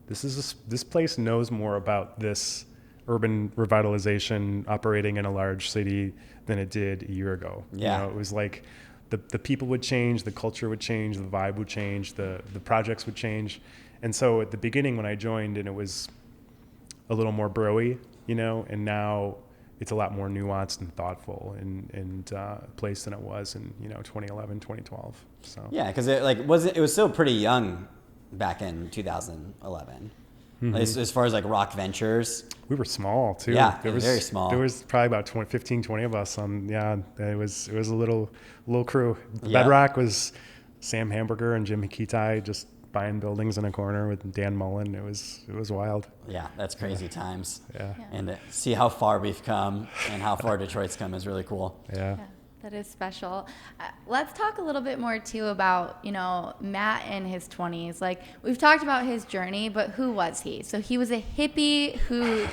S2: this place knows more about this urban revitalization operating in a large city than it did a year ago.
S3: Yeah.
S2: It was like, the people would change, the culture would change, the vibe would change, the projects would change. And so at the beginning when I joined and it was a little more bro-y, and now it's a lot more nuanced and thoughtful and placed than it was in, 2011, 2012. So
S3: yeah, because it was still pretty young back in 2011.
S2: Mm-hmm.
S3: As far as like Rock Ventures.
S2: We were small too.
S3: Yeah, very small.
S2: There was probably about 15, 20 of us on. Yeah, it was a little crew.
S3: Yeah.
S2: Bedrock was Sam Hamburger and Jim Hikitai just buying buildings in a corner with Dan Mullen. It was wild.
S3: Yeah, that's crazy times.
S2: Yeah.
S3: And to see how far we've come and how far Detroit's come is really cool.
S2: Yeah.
S1: That is special. Let's talk a little bit more too about, Matt in his 20s. Like we've talked about his journey, but who was he? So he was a hippie who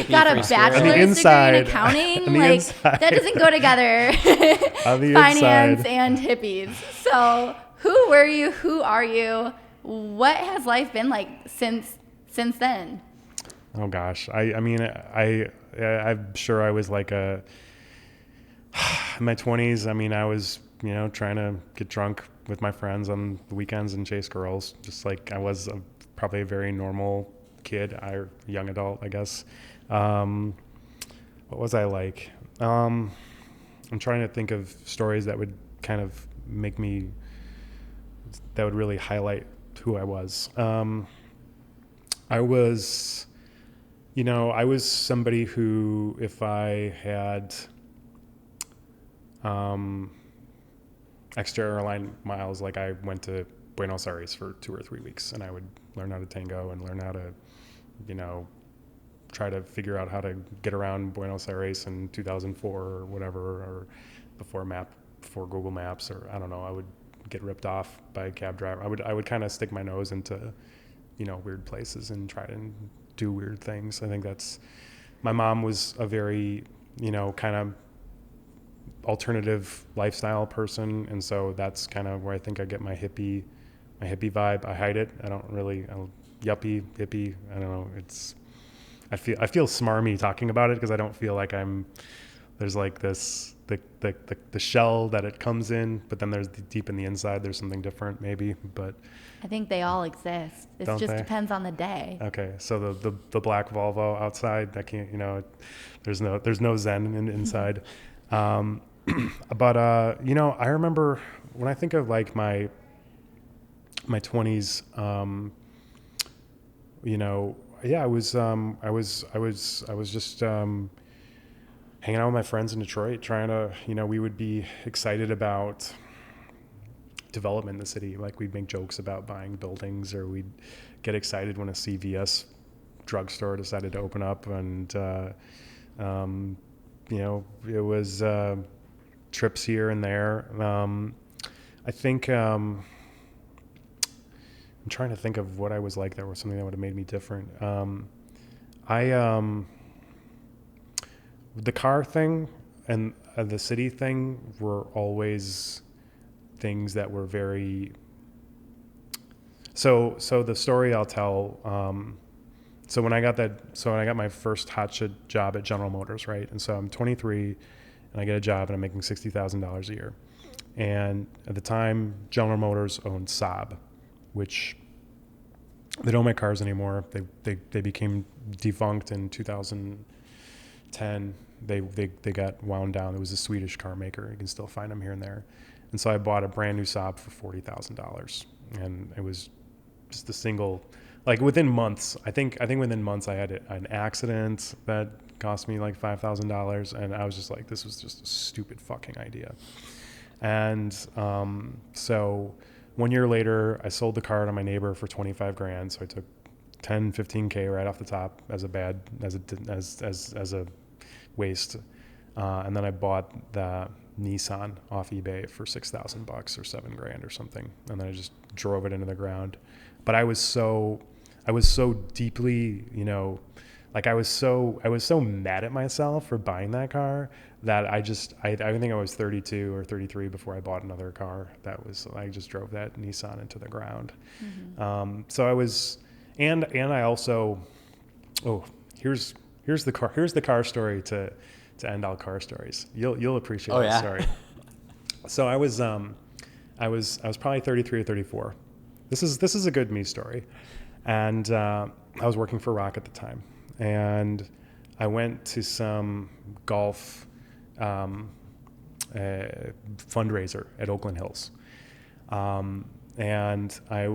S1: got a bachelor's degree in accounting. Like that doesn't go together.
S2: On the
S1: Finance
S2: inside.
S1: and hippies. So who were you? Who are you? What has life been like since then?
S2: Oh gosh. I'm sure I was like in my 20s. I mean, I was, trying to get drunk with my friends on the weekends and chase girls. Just like I was probably a very normal kid, young adult, I guess. What was I like? I'm trying to think of stories that would kind of that would really highlight who I was. I was somebody who, if I had extra airline miles, like I went to Buenos Aires for 2 or 3 weeks and I would learn how to tango and learn how to, try to figure out how to get around Buenos Aires in 2004 or whatever, or before Google Maps, or I don't know, I would get ripped off by a cab driver. I would kind of stick my nose into, weird places and try to do weird things. I think my mom was a very, kind of alternative lifestyle person, and so that's kind of where I think I get my hippie vibe. I hide it. I don't really yuppie hippie. I don't know. I feel smarmy talking about it because I don't feel like there's like this the shell that it comes in, but then there's deep in the inside there's something different maybe. But
S1: I think they all exist. It just depends on the day.
S2: Okay, so the black Volvo outside, I can't, there's no zen inside. But I remember when I think of like my 20s, I was just hanging out with my friends in Detroit, trying to, we would be excited about development in the city. Like we'd make jokes about buying buildings, or we'd get excited when a CVS drugstore decided to open up, and it was trips here and there. I think I'm trying to think of what I was like that was something that would have made me different. The car thing and the city thing were always things that were very. So the story I'll tell. So when I got my first Hotshot job at General Motors, right? And so I'm 23, and I get a job, and I'm making $60,000 a year. And at the time, General Motors owned Saab, which they don't make cars anymore. They became defunct in 2010. They got wound down. It was a Swedish car maker. You can still find them here and there. And so I bought a brand new Saab for $40,000, and it was just a single. Like within months, I think within months I had an accident that cost me like $5,000, and I was just like, this was just a stupid fucking idea. And so 1 year later, I sold the car to my neighbor for $25,000. So I took 10, 15K right off the top as a waste, and then I bought the Nissan off eBay for $6,000 or $7,000 or something, and then I just drove it into the ground. But I was so deeply, like I was so mad at myself for buying that car that I think I was 32 or 33 before I bought another car. I just drove that Nissan into the ground. Mm-hmm. So I was, and I also, here's the car story to end all car stories. You'll appreciate that story. So I was probably 33 or 34. This is a good me story. And I was working for Rock at the time, and I went to some golf fundraiser at Oakland Hills, and I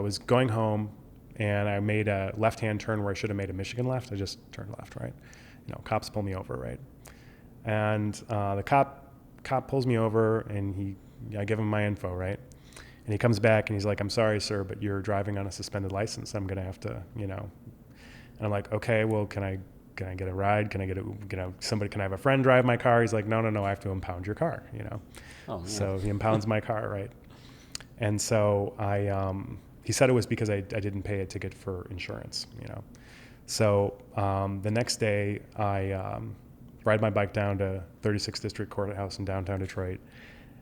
S2: was going home, and I made a left-hand turn where I should have made a Michigan left. I just turned left, right? Cops pull me over, right? And the cop pulls me over, and I give him my info, right? And he comes back and he's like, "I'm sorry, sir, but you're driving on a suspended license. I'm going to have to, And I'm like, "Okay, well, can I get a ride? Can I get somebody, can I have a friend drive my car?" He's like, No, I have to impound your car,
S3: Oh,
S2: So he impounds my car, right? And so he said it was because I didn't pay a ticket for insurance, So the next day I ride my bike down to 36th District Courthouse in downtown Detroit.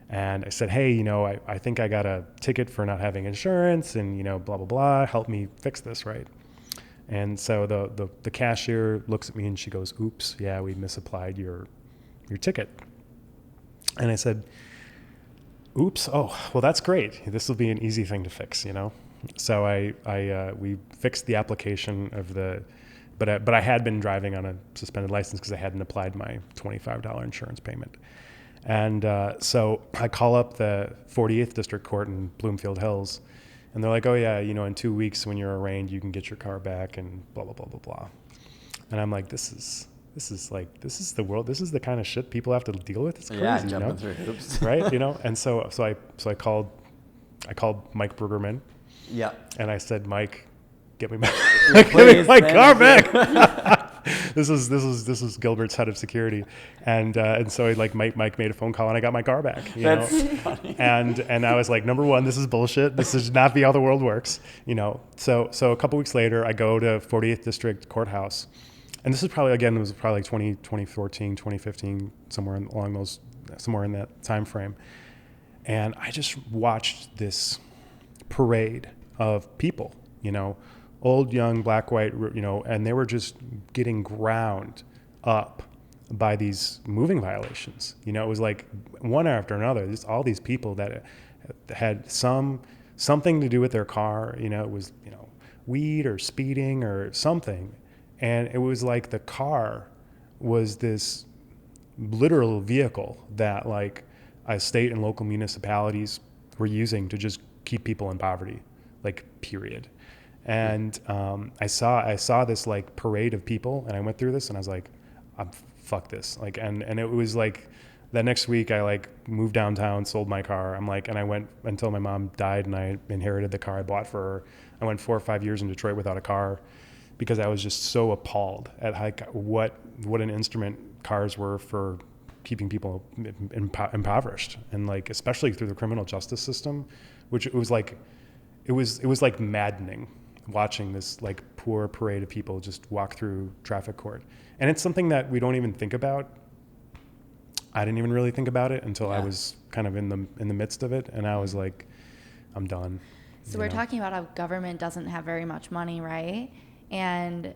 S2: And I said, "Hey, I think I got a ticket for not having insurance, and blah blah blah. Help me fix this, right?" And so the cashier looks at me and she goes, "Oops, yeah, we misapplied your ticket." And I said, "Oops, oh well, that's great. This will be an easy thing to fix, So we fixed the application of but I had been driving on a suspended license because I hadn't applied my $25 insurance payment. And so I call up the 48th District Court in Bloomfield Hills, and they're like, "Oh yeah, in 2 weeks when you're arraigned, you can get your car back," and blah blah blah blah blah. And I'm like, this is the world. This is the kind of shit people have to deal with. It's crazy,
S3: jumping through hoops,
S2: right? And so I called Mike Brueggerman.
S3: Yeah.
S2: And I said, "Mike, get me my car back." This is Gilbert's head of security, and so Mike made a phone call, and I got my car back.
S3: That's funny.
S2: And I was like, number one, this is bullshit. This is not how the world works. So a couple weeks later, I go to 48th District Courthouse, and this is probably, again, it was probably like 2014, 2015, somewhere in that time frame. And I just watched this parade of people, old, young, black, white, and they were just getting ground up by these moving violations. It was like one after another, just all these people that had something to do with their car. It was, weed or speeding or something. And it was like the car was this literal vehicle that like state and local municipalities were using to just keep people in poverty, like period. And I saw this like parade of people, and I went through this, and I was like, fuck this. Like, and it was like that next week I like moved downtown, sold my car. I'm like, and I went until my mom died, and I inherited the car I bought for her. I went 4 or 5 years in Detroit without a car because I was just so appalled at like what an instrument cars were for keeping people impoverished, and like especially through the criminal justice system, which it was like maddening watching this like poor parade of people just walk through traffic court. And it's something that we don't even think about. I didn't even really think about it until I was kind of in the midst of it, and I was like, I'm done.
S1: So we're talking about how government doesn't have very much money, right? And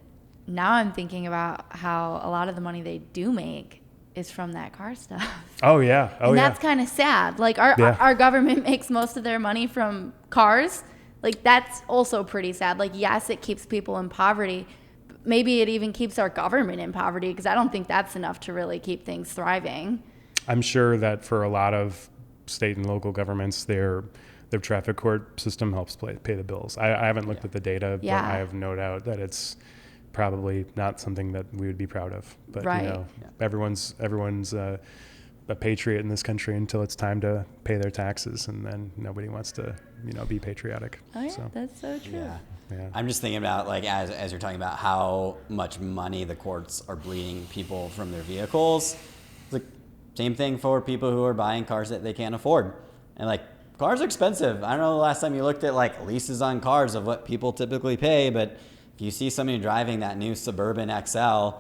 S1: now I'm thinking about how a lot of the money they do make is from that car stuff.
S2: Oh yeah.
S1: And that's kind of sad. Like our government makes most of their money from cars. Like that's also pretty sad. Like yes, it keeps people in poverty. But maybe it even keeps our government in poverty, because I don't think that's enough to really keep things thriving.
S2: I'm sure that for a lot of state and local governments, their traffic court system helps pay the bills. I haven't looked at the data, but I have no doubt that it's probably not something that we would be proud of. But everyone's a patriot in this country until it's time to pay their taxes, and then nobody wants to be patriotic.
S1: Oh yeah, that's so true.
S3: Yeah. I'm just thinking about like as you're talking about how much money the courts are bleeding people from their vehicles. It's like same thing for people who are buying cars that they can't afford, and like cars are expensive. I don't know the last time you looked at like leases on cars of what people typically pay, but if you see somebody driving that new Suburban XL,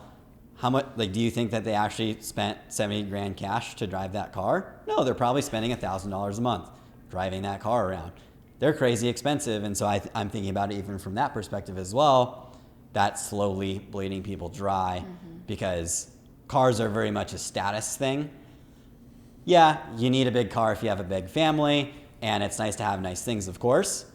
S3: how much, like, do you think that they actually spent 70 grand cash to drive that car? No, they're probably spending $1,000 a month driving that car around. They're crazy expensive. And so I'm thinking about it even from that perspective as well. That's slowly bleeding people dry because cars are very much a status thing. Yeah, you need a big car if you have a big family, and it's nice to have nice things, of course.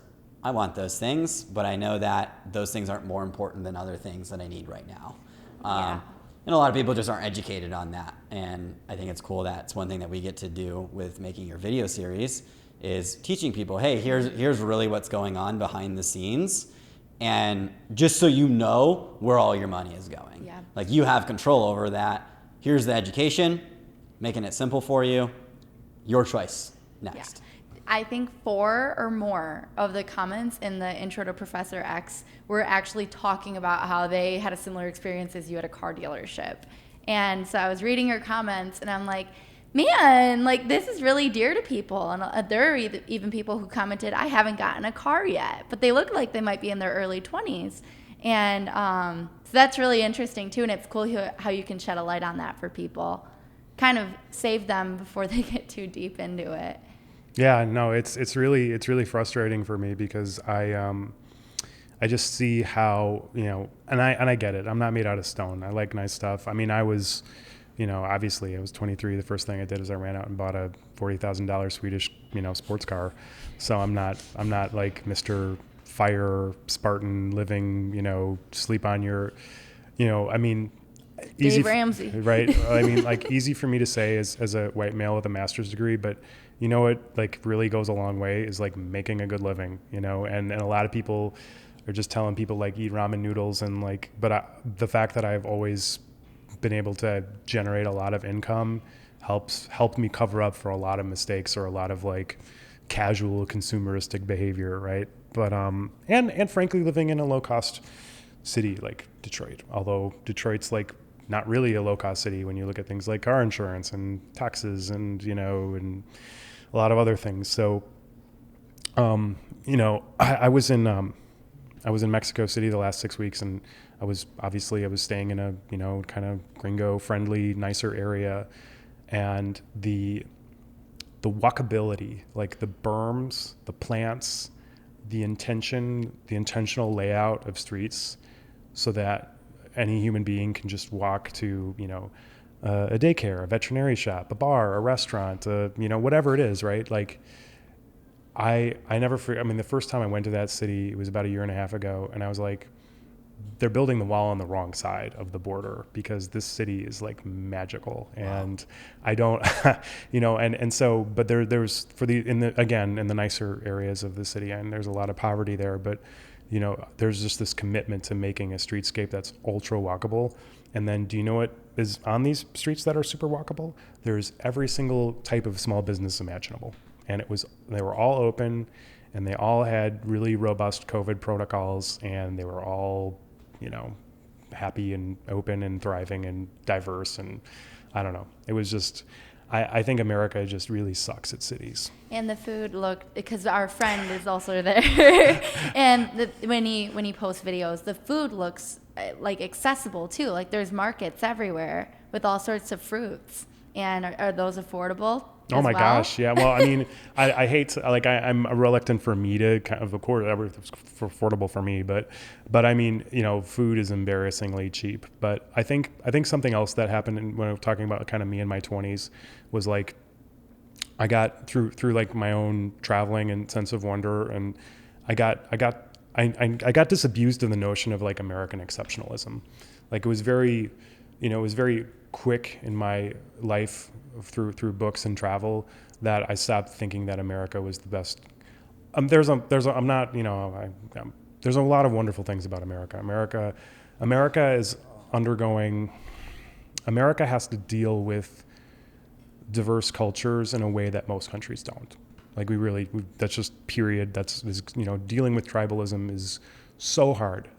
S3: I want those things, but I know that those things aren't more important than other things that I need right now. And a lot of people just aren't educated on that. And I think it's cool that it's one thing that we get to do with making your video series is teaching people, hey, here's really what's going on behind the scenes. And just so you know where all your money is going. Yeah. Like you have control over that. Here's the education, making it simple for you. Your choice. Next.
S1: Yeah. I think 4 or more of the comments in the Intro to Professor X were actually talking about how they had a similar experience as you at a car dealership. And so I was reading your comments, and I'm like, man, like this is really dear to people. And there are even people who commented, I haven't gotten a car yet, but they look like they might be in their early 20s. And so that's really interesting too, and it's cool how you can shed a light on that for people, kind of save them before they get too deep into it.
S2: Yeah, no, it's really frustrating for me because I just see how, and I get it. I'm not made out of stone. I like nice stuff. I mean, I was, obviously I was 23. The first thing I did is I ran out and bought a $40,000 Swedish, sports car. So I'm not like Mr. Fire Spartan living, sleep on your, I mean, easy,
S1: Dave Ramsey.
S2: Right? I mean, like easy for me to say as a white male with a master's degree, but you know what like really goes a long way is like making a good living, and a lot of people are just telling people like eat ramen noodles and like, but the fact that I've always been able to generate a lot of income helped me cover up for a lot of mistakes or a lot of like casual consumeristic behavior, right? But and frankly, living in a low cost city like Detroit, although Detroit's like not really a low cost city when you look at things like car insurance and taxes and and a lot of other things. So I was in I was in Mexico City the last 6 weeks, and I was staying in a, kind of gringo friendly, nicer area, and the walkability, like the berms, the plants, the intentional layout of streets, so that any human being can just walk to, a daycare, a veterinary shop, a bar, a restaurant, whatever it is, right? Like, I never forget. I mean, the first time I went to that city, it was about a year and a half ago, and I was like, they're building the wall on the wrong side of the border, because this city is like magical. Wow. And I don't, and so, but there's in the nicer areas of the city, and there's a lot of poverty there, but there's just this commitment to making a streetscape that's ultra walkable. And then, do you know what is on these streets that are super walkable? There's every single type of small business imaginable. And they were all open, and they all had really robust COVID protocols, and they were all, happy and open and thriving and diverse. And I don't know. It was just, I think America just really sucks at cities.
S1: And the food looked, because our friend is also there, and when he posts videos, the food looks like accessible too. Like, there's markets everywhere with all sorts of fruits. And are those affordable?
S2: Oh my gosh, yeah. Well, I mean, I hate to, I'm reluctant for me to kind of course, everything's affordable for me, but I mean, food is embarrassingly cheap. But I think something else that happened when I was talking about kind of me in my 20s was like, I got through like my own traveling and sense of wonder, and I got disabused of the notion of like American exceptionalism. Like, it was very quick in my life through books and travel that I stopped thinking that America was the best. There's a lot of wonderful things about America. America has to deal with diverse cultures in a way that most countries don't. Like, that's just period. Dealing with tribalism is so hard,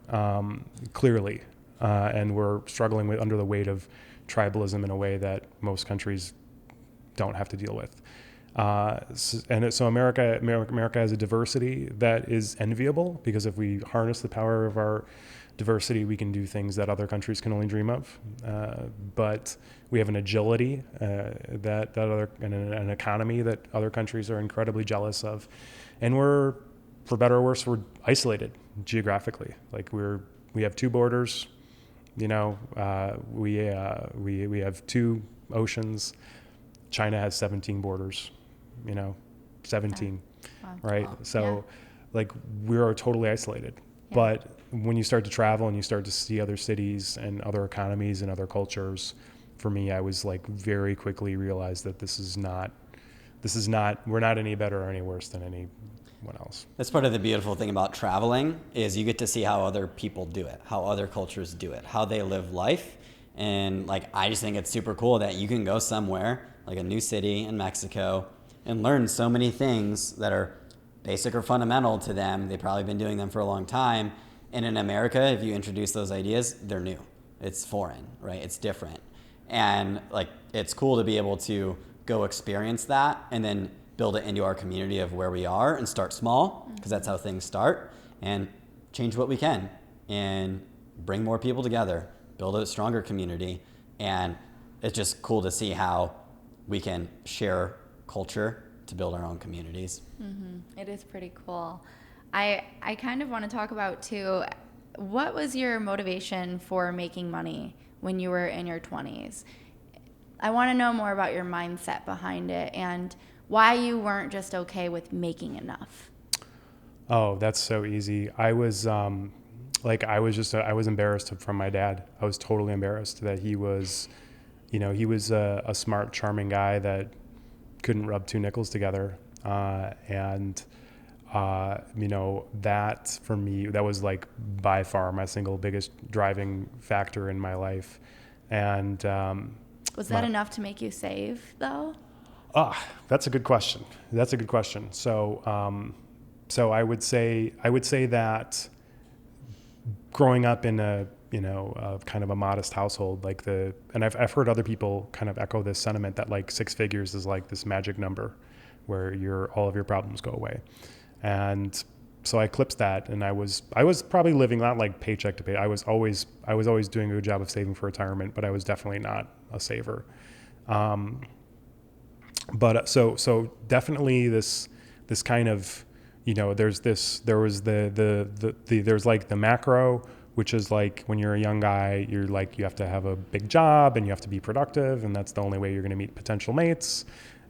S2: clearly. And we're struggling under the weight of tribalism in a way that most countries don't have to deal with. So America has a diversity that is enviable, because if we harness the power of our diversity, we can do things that other countries can only dream of. But we have an agility and an economy that other countries are incredibly jealous of, and we're, for better or worse, we're isolated geographically. Like, we have two borders. We have two oceans. China has 17 borders, 17, wow. Right? Wow. So, like, we are totally isolated. Yeah. But when you start to travel and you start to see other cities and other economies and other cultures, for me, I was like, very quickly realized that we're not any better or any worse than anyone else.
S3: That's part of the beautiful thing about traveling, is you get to see how other people do it, how other cultures do it, how they live life. And like, I just think it's super cool that you can go somewhere like a new city in Mexico and learn so many things that are basic or fundamental to them. They've probably been doing them for a long time. And in America, if you introduce those ideas, they're new. It's foreign, right? It's different. And like, it's cool to be able to go experience that and then build it into our community of where we are, and start small, because that's how things start, and change what we can and bring more people together, build a stronger community. And it's just cool to see how we can share culture to build our own communities.
S1: Mm-hmm. It is pretty cool. I kind of want to talk about too, what was your motivation for making money when you were in your 20s? I want to know more about your mindset behind it, and why you weren't just okay with making enough.
S2: Oh, that's so easy. I was embarrassed from my dad. I was totally embarrassed that he was a smart, charming guy that couldn't rub two nickels together. That for me, that was like by far my single biggest driving factor in my life. And
S1: was that enough to make you save, though?
S2: That's a good question. So I would say that growing up in a kind of a modest household, and I've heard other people kind of echo this sentiment that like 6 figures is like this magic number where all of your problems go away. And so I eclipsed that, and I was probably living not like paycheck to pay. I was always doing a good job of saving for retirement, but I was definitely not a saver. But so definitely this kind of, there's like the macro, which is like when you're a young guy, you're like, you have to have a big job and you have to be productive, and that's the only way you're going to meet potential mates.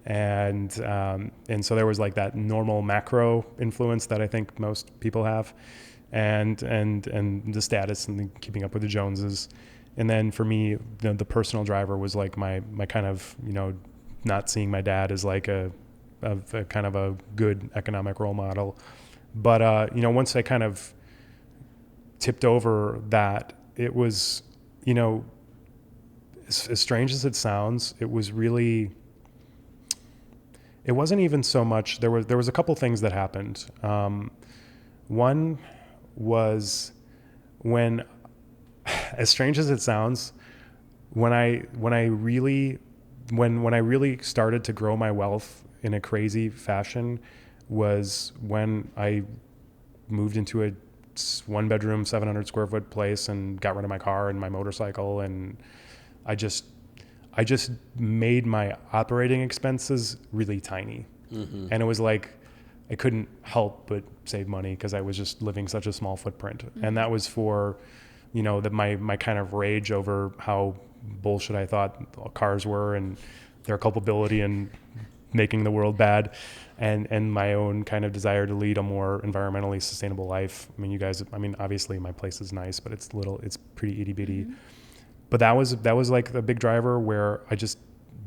S2: And so there was like that normal macro influence that I think most people have, and the status and the keeping up with the Joneses. And then for me, the personal driver was like my kind of, not seeing my dad as like a kind of a good economic role model. But, once I kind of tipped over that, it was, as strange as it sounds, it was really, it wasn't even so much, there was a couple things that happened. One was when, as strange as it sounds, when I really started to grow my wealth in a crazy fashion was when I moved into a 1-bedroom, 700 square foot place and got rid of my car and my motorcycle. And I just made my operating expenses really tiny. Mm-hmm. And it was like, I couldn't help but save money because I was just living such a small footprint. Mm-hmm. And that was for, my kind of rage over how bullshit I thought cars were and their culpability in making the world bad, and my own kind of desire to lead a more environmentally sustainable life. Obviously my place is nice, but it's pretty itty bitty. Mm-hmm. But that was like a big driver where I just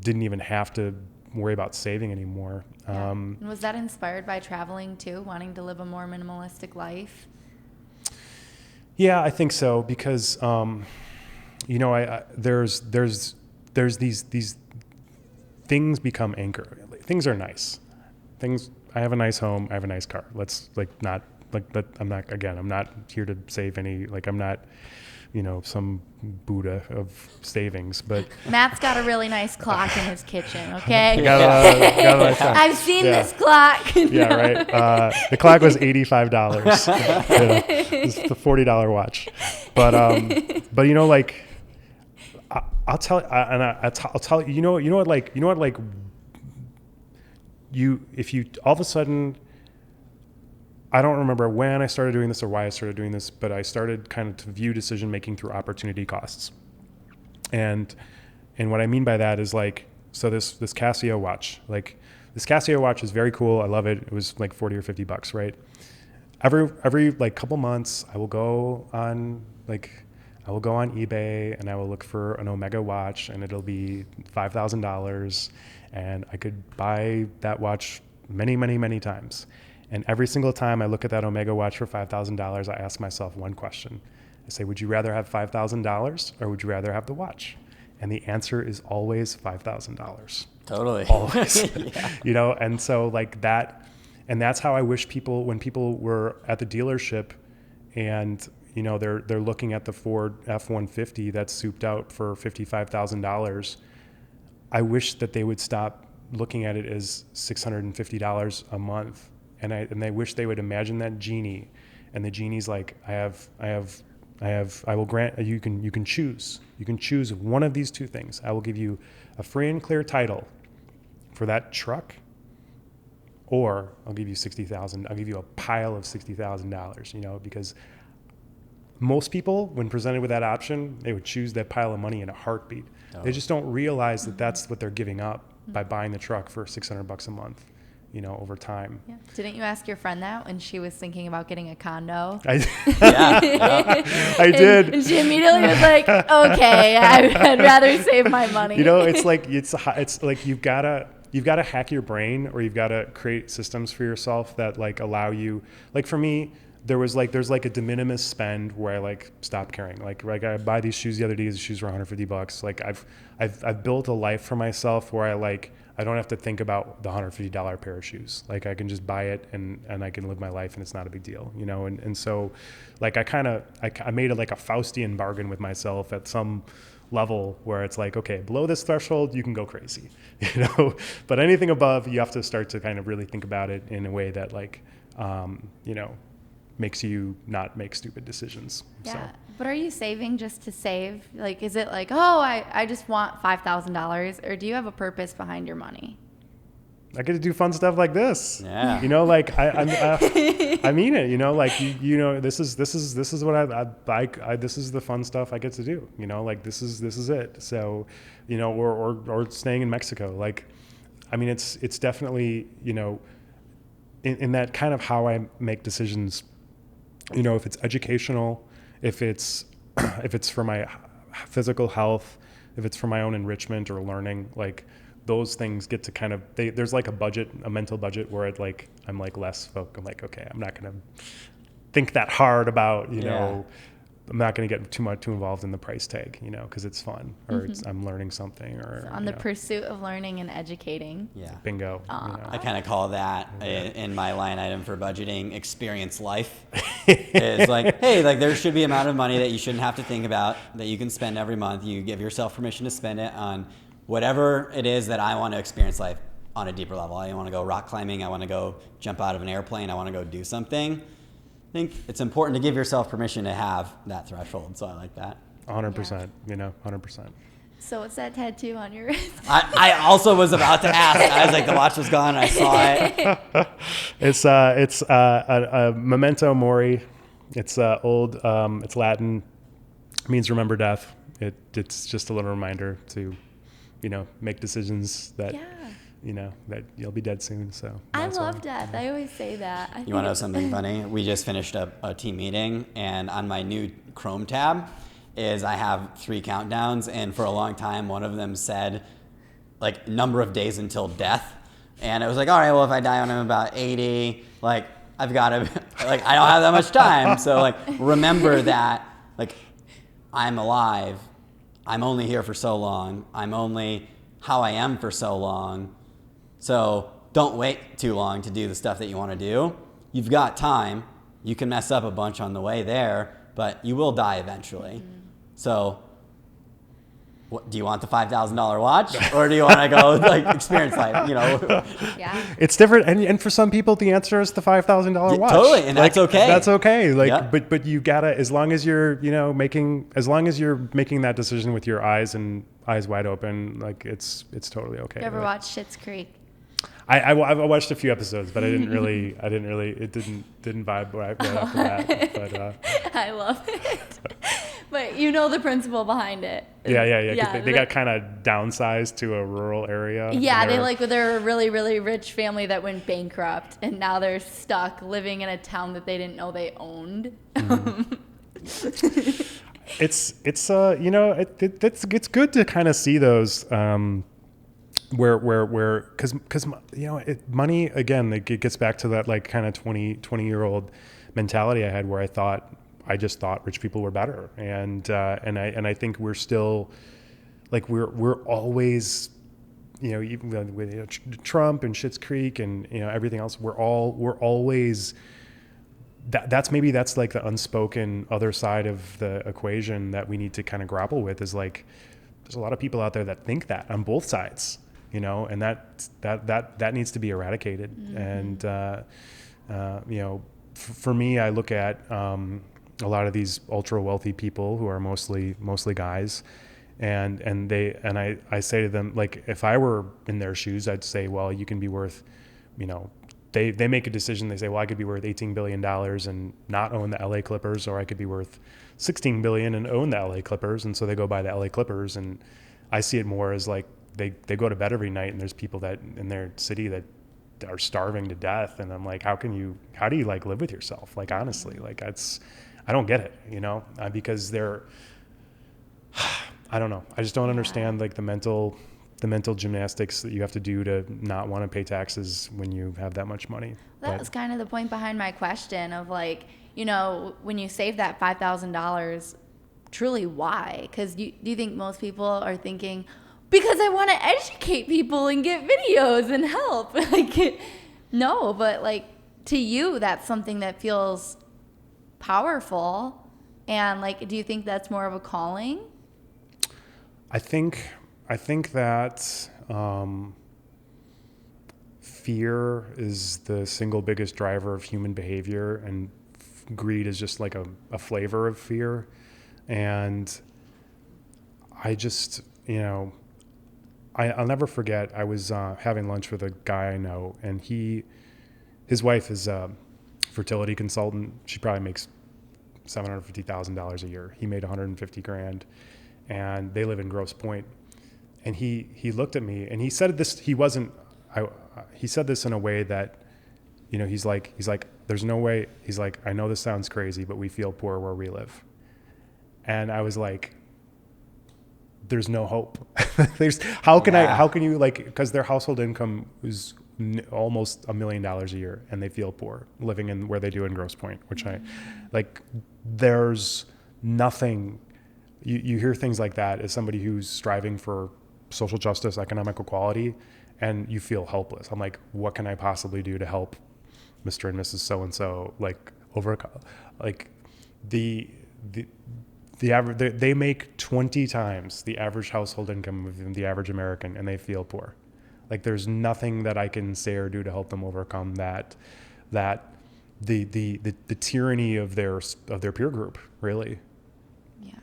S2: didn't even have to worry about saving anymore.
S1: Yeah. And was that inspired by traveling too, wanting to live a more minimalistic life?
S2: Yeah, I think so, because there's these things become anchor. Things are nice. I have a nice home. I have a nice car. Let's I'm not here to save any, I'm not, some Buddha of savings, but
S1: Matt's got a really nice clock in his kitchen. Okay. I've seen this clock.
S2: Yeah, right. The clock was $85. It's the $40 watch, but I'll tell you, if you all of a sudden, I don't remember when I started doing this or why I started doing this, but I started kind of to view decision making through opportunity costs. And what I mean by that is this Casio watch, this Casio watch is very cool. I love it. It was like $40 or $50, right? Every couple months I will go on eBay and I will look for an Omega watch, and it'll be $5,000, and I could buy that watch many, many, many times. And every single time I look at that Omega watch for $5,000, I ask myself one question. I say, would you rather have $5,000 or would you rather have the watch? And the answer is always $5,000.
S3: Totally.
S2: Always.
S3: Yeah.
S2: And so that, and that's how I wish when people were at the dealership and, they're looking at the Ford F-150 that's souped out for $55,000. I wish that they would stop looking at it as $650 a month. And I wish they would imagine that genie, and the genie's like, I will grant, you can choose one of these two things. I will give you a free and clear title for that truck, or I'll give you $60,000. I'll give you a pile of $60,000, because most people, when presented with that option, they would choose that pile of money in a heartbeat. Oh. They just don't realize that that's what they're giving up by buying the truck for $600 a month. Over time.
S1: Yeah. Didn't you ask your friend that when she was thinking about getting a condo?
S2: I did.
S1: And she immediately was like, "Okay, I'd rather save my money."
S2: It's like you've got to hack your brain, or you've got to create systems for yourself that allow you. For me, there's a de minimis spend where I stop caring. Like I buy these shoes the other day. These shoes were $150. I've built a life for myself where I don't have to think about the $150 pair of shoes. I can just buy it and I can live my life, and it's not a big deal, And so, I made a Faustian bargain with myself at some level where it's okay, below this threshold you can go crazy, But anything above, you have to start to kind of really think about it in a way that makes you not make stupid decisions.
S1: Yeah.
S2: So.
S1: But are you saving just to save? Like, is it like, oh, I just want $5,000, or do you have a purpose behind your money?
S2: I get to do fun stuff like this.
S3: Yeah.
S2: You know, like I mean it. You know, like you know, this is what I like. This is the fun stuff I get to do. You know, like this is it. So, you know, or staying in Mexico. Like, I mean, it's definitely, you know, in that kind of how I make decisions. You know, if it's educational, if it's for my physical health, if it's for my own enrichment or learning, like. Those things get to kind of there's like a mental budget where I'm like less folk. I'm like, okay, I'm not gonna think that hard about, you know, I'm not gonna get too involved in the price tag, you know, because it's fun or I'm learning something or
S1: on the pursuit of learning and educating.
S3: Yeah.
S2: Bingo. You know.
S3: I kind of call that in my line item for budgeting experience life. It's like, hey, like there should be an amount of money that you shouldn't have to think about that you can spend every month. You give yourself permission to spend it on whatever it is that I want to experience life on a deeper level. I want to go rock climbing. I want to go jump out of an airplane. I want to go do something. I think it's important to give yourself permission to have that threshold. So I like that.
S2: 100%, you know, 100%.
S1: So what's that tattoo on your wrist?
S3: I also was about to ask. I was like, the watch was gone. I saw it.
S2: It's a memento mori. It's old. It's Latin. It means remember death. It's just a little reminder to, you know, make decisions that, you know, that you'll be dead soon. So
S1: I love death. I always say that.
S3: You want to know something funny? We just finished a team meeting, and on my new Chrome tab I have 3 countdowns, and for a long time, one of them said like number of days until death. And it was like, all right, well, if I die when I'm about 80, like I've got to, like, I don't have that much time. So like, remember that, like, I'm alive. I'm only here for so long. I'm only how I am for so long. So don't wait too long to do the stuff that you want to do. You've got time. You can mess up a bunch on the way there, but you will die eventually. Mm-hmm. So do you want the $5,000 watch, or do you want to go like experience life? You know,
S2: it's different, and for some people, the answer is the $5,000 watch.
S3: Totally, and
S2: like,
S3: that's okay.
S2: That's okay. Like, but you gotta, as long as you're making that decision with your eyes wide open, like it's totally okay.
S1: You ever watch Schitt's Creek?
S2: I watched a few episodes, but it didn't vibe right after that. But
S1: I love it. But you know the principle behind it.
S2: Yeah. They got kind of downsized to a rural area.
S1: Yeah, they're a really, really rich family that went bankrupt, and now they're stuck living in a town that they didn't know they owned. Mm-hmm. It's good to kind of see those. Because money, again, it gets back to that like kind of 20-year-old mentality I had, where I just thought rich people were better, and I think we're still like we're always, even with Trump and Schitt's Creek and everything else, we're always that's like the unspoken other side of the equation that we need to kind of grapple with, is like there's a lot of people out there that think that on both sides. And that needs to be eradicated. Mm-hmm. And, for me, I look at a lot of these ultra wealthy people who are mostly guys, and I say to them, like, if I were in their shoes, I'd say, well, you can be worth, they make a decision. They say, well, I could be worth $18 billion and not own the LA Clippers, or I could be worth $16 billion and own the LA Clippers. And so they go buy the LA Clippers. And I see it more as like, they go to bed every night, and there's people that in their city that are starving to death. And I'm like, how do you like live with yourself? Like, honestly, like I don't get it, because I don't know. I just don't understand like the mental gymnastics that you have to do to not want to pay taxes when you have that much money. That was kind of the point behind my question of like, when you save that $5,000, truly why? Because do you think most people are thinking, because I want to educate people and get videos and help? Like, no, but like to you, that's something that feels powerful. And like, do you think that's more of a calling?
S2: I think that fear is the single biggest driver of human behavior, and greed is just like a flavor of fear. And I just, I'll never forget, I was having lunch with a guy I know, and his wife is a fertility consultant. She probably makes $750,000 a year. He made $150,000, and they live in Grosse Pointe. And he looked at me and he said this. He said this in a way that, he's like, there's no way. He's like, I know this sounds crazy, but we feel poor where we live. And I was like, there's no hope. How can you because their household income is almost $1 million a year, and they feel poor living in where they do in Grosse Pointe, which there's nothing. You hear things like that as somebody who's striving for social justice, economic equality, and you feel helpless. I'm like, what can I possibly do to help Mr. and Mrs. So-and-so, the average, they make 20 times the average household income of the average American, and they feel poor. Like, there's nothing that I can say or do to help them overcome that the tyranny of their peer group, really.
S1: Yeah.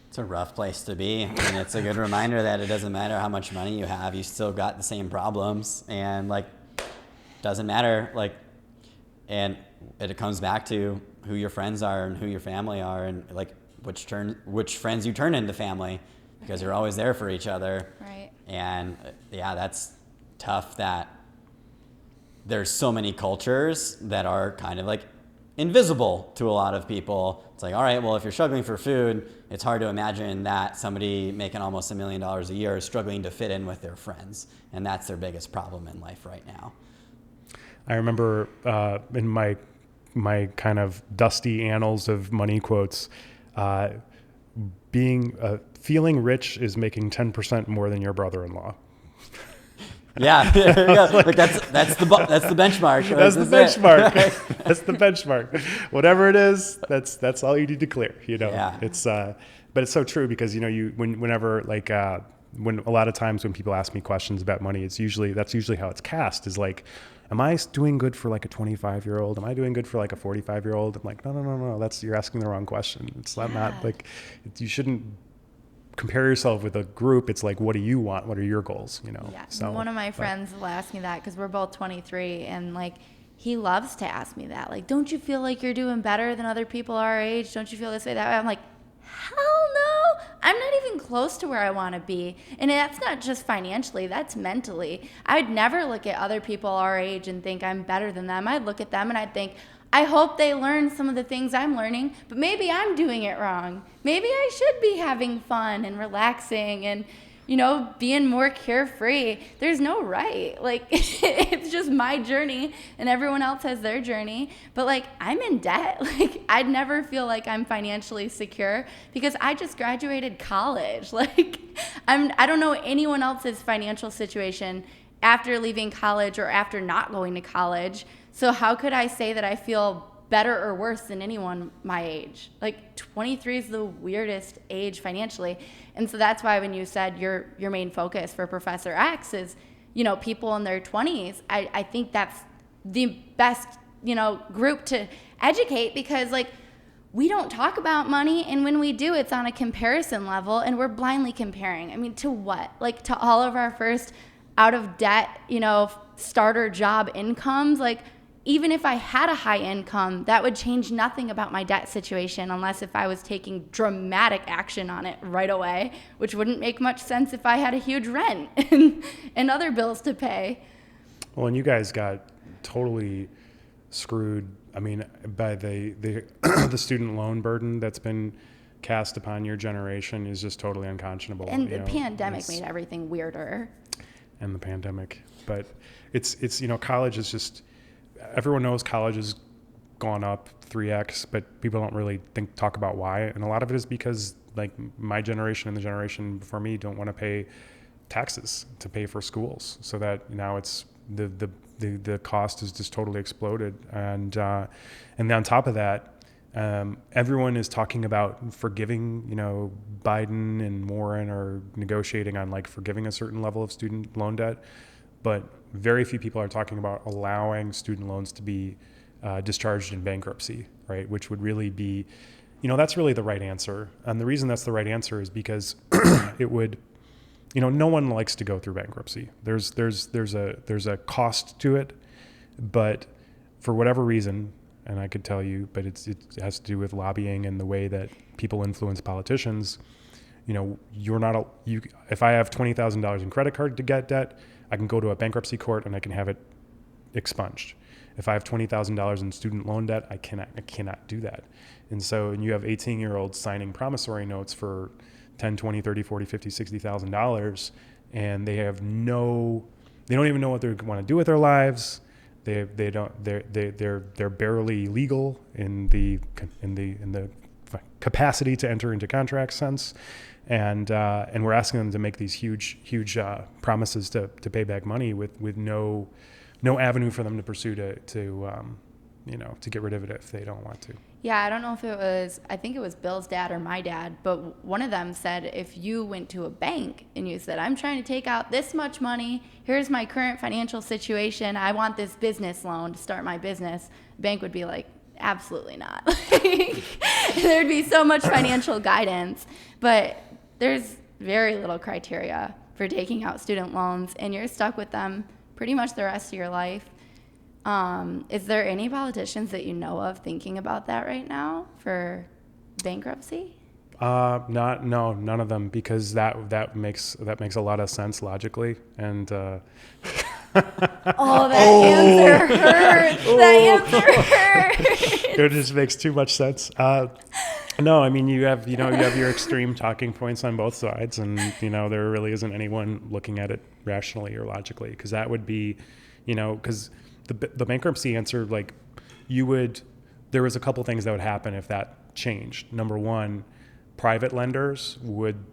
S3: It's a rough place to be. And it's a good reminder that it doesn't matter how much money you have, you still got the same problems, and doesn't matter. And it comes back to who your friends are and who your family are, and which friends you turn into family, because you're always there for each other.
S1: Right.
S3: And that's tough that there's so many cultures that are kind of invisible to a lot of people. It's like, all right, well, if you're struggling for food, it's hard to imagine that somebody making almost $1 million a year is struggling to fit in with their friends. And that's their biggest problem in life right now.
S2: I remember in my kind of dusty annals of money quotes, feeling rich is making 10% more than your brother-in-law.
S3: Yeah, there you go. That's the benchmark.
S2: That's the benchmark. That's the benchmark. Whatever it is, that's all you need to clear.
S3: Yeah.
S2: It's but it's so true, because when a lot of times when people ask me questions about money, that's usually how it's cast, is like, am I doing good for a 25-year-old? Am I doing good for a 45-year-old? I'm like, no. You're asking the wrong question. It's not you shouldn't compare yourself with a group. It's like, what do you want? What are your goals?
S1: Yeah. So one of my friends will ask me that, because we're both 23, and he loves to ask me that. Don't you feel like you're doing better than other people our age? Don't you feel this way, that way? I'm like, hell no. I'm not even close to where I want to be. And that's not just financially, that's mentally. I'd never look at other people our age and think I'm better than them. I'd look at them and I'd think, I hope they learn some of the things I'm learning, but maybe I'm doing it wrong. Maybe I should be having fun and relaxing and, being more carefree. There's no right. It's just my journey, and everyone else has their journey. But I'm in debt. I'd never feel like I'm financially secure, because I just graduated college. I don't know anyone else's financial situation after leaving college or after not going to college. So how could I say that I feel better or worse than anyone my age? 23 is the weirdest age financially. And so that's why when you said your main focus for Professor X is, people in their 20s, I think that's the best, group to educate, because we don't talk about money, and when we do, it's on a comparison level, and we're blindly comparing. I mean, to what? To all of our first out of debt, starter job incomes. Even if I had a high income, that would change nothing about my debt situation, unless if I was taking dramatic action on it right away, which wouldn't make much sense if I had a huge rent and other bills to pay.
S2: Well, and you guys got totally screwed, by the the student loan burden that's been cast upon your generation is just totally unconscionable.
S1: And the pandemic made everything weirder.
S2: And the pandemic. But it's college is just, everyone knows college has gone up 3x, but people don't really talk about why. And a lot of it is because my generation and the generation before me don't want to pay taxes to pay for schools. So that now it's the cost has just totally exploded. And then on top of that, everyone is talking about forgiving, Biden and Warren are negotiating on forgiving a certain level of student loan debt, but very few people are talking about allowing student loans to be discharged in bankruptcy, right? Which would really be, that's really the right answer. And the reason that's the right answer is because it would, no one likes to go through bankruptcy. There's a cost to it, but for whatever reason, and I could tell you, but it has to do with lobbying and the way that people influence politicians. If I have $20,000 in credit card to get debt, I can go to a bankruptcy court and I can have it expunged. If I have $20,000 in student loan debt, I cannot do that. And you have 18-year-olds signing promissory notes for $10, $20, $30, $40, $50, $60,000, and they don't even know what they want to do with their lives. They're barely legal in the capacity to enter into contract sense, and we're asking them to make these huge promises to pay back money with no avenue for them to pursue to get rid of it if they don't want to.
S1: Yeah, I don't know if I think it was Bill's dad or my dad, but one of them said if you went to a bank and you said, I'm trying to take out this much money, here's my current financial situation, I want this business loan to start my business, the bank would be like, absolutely not. There'd be so much financial guidance, but there's very little criteria for taking out student loans, and you're stuck with them pretty much the rest of your life. Is there any politicians that you know of thinking about that right now for bankruptcy?
S2: None of them, because that makes a lot of sense logically, and
S1: answer hurts. That answer hurts.
S2: It just makes too much sense. No, I mean, you have your extreme talking points on both sides, and there really isn't anyone looking at it rationally or logically, because that would be, because the bankruptcy answer, there was a couple things that would happen if that changed. Number one, private lenders would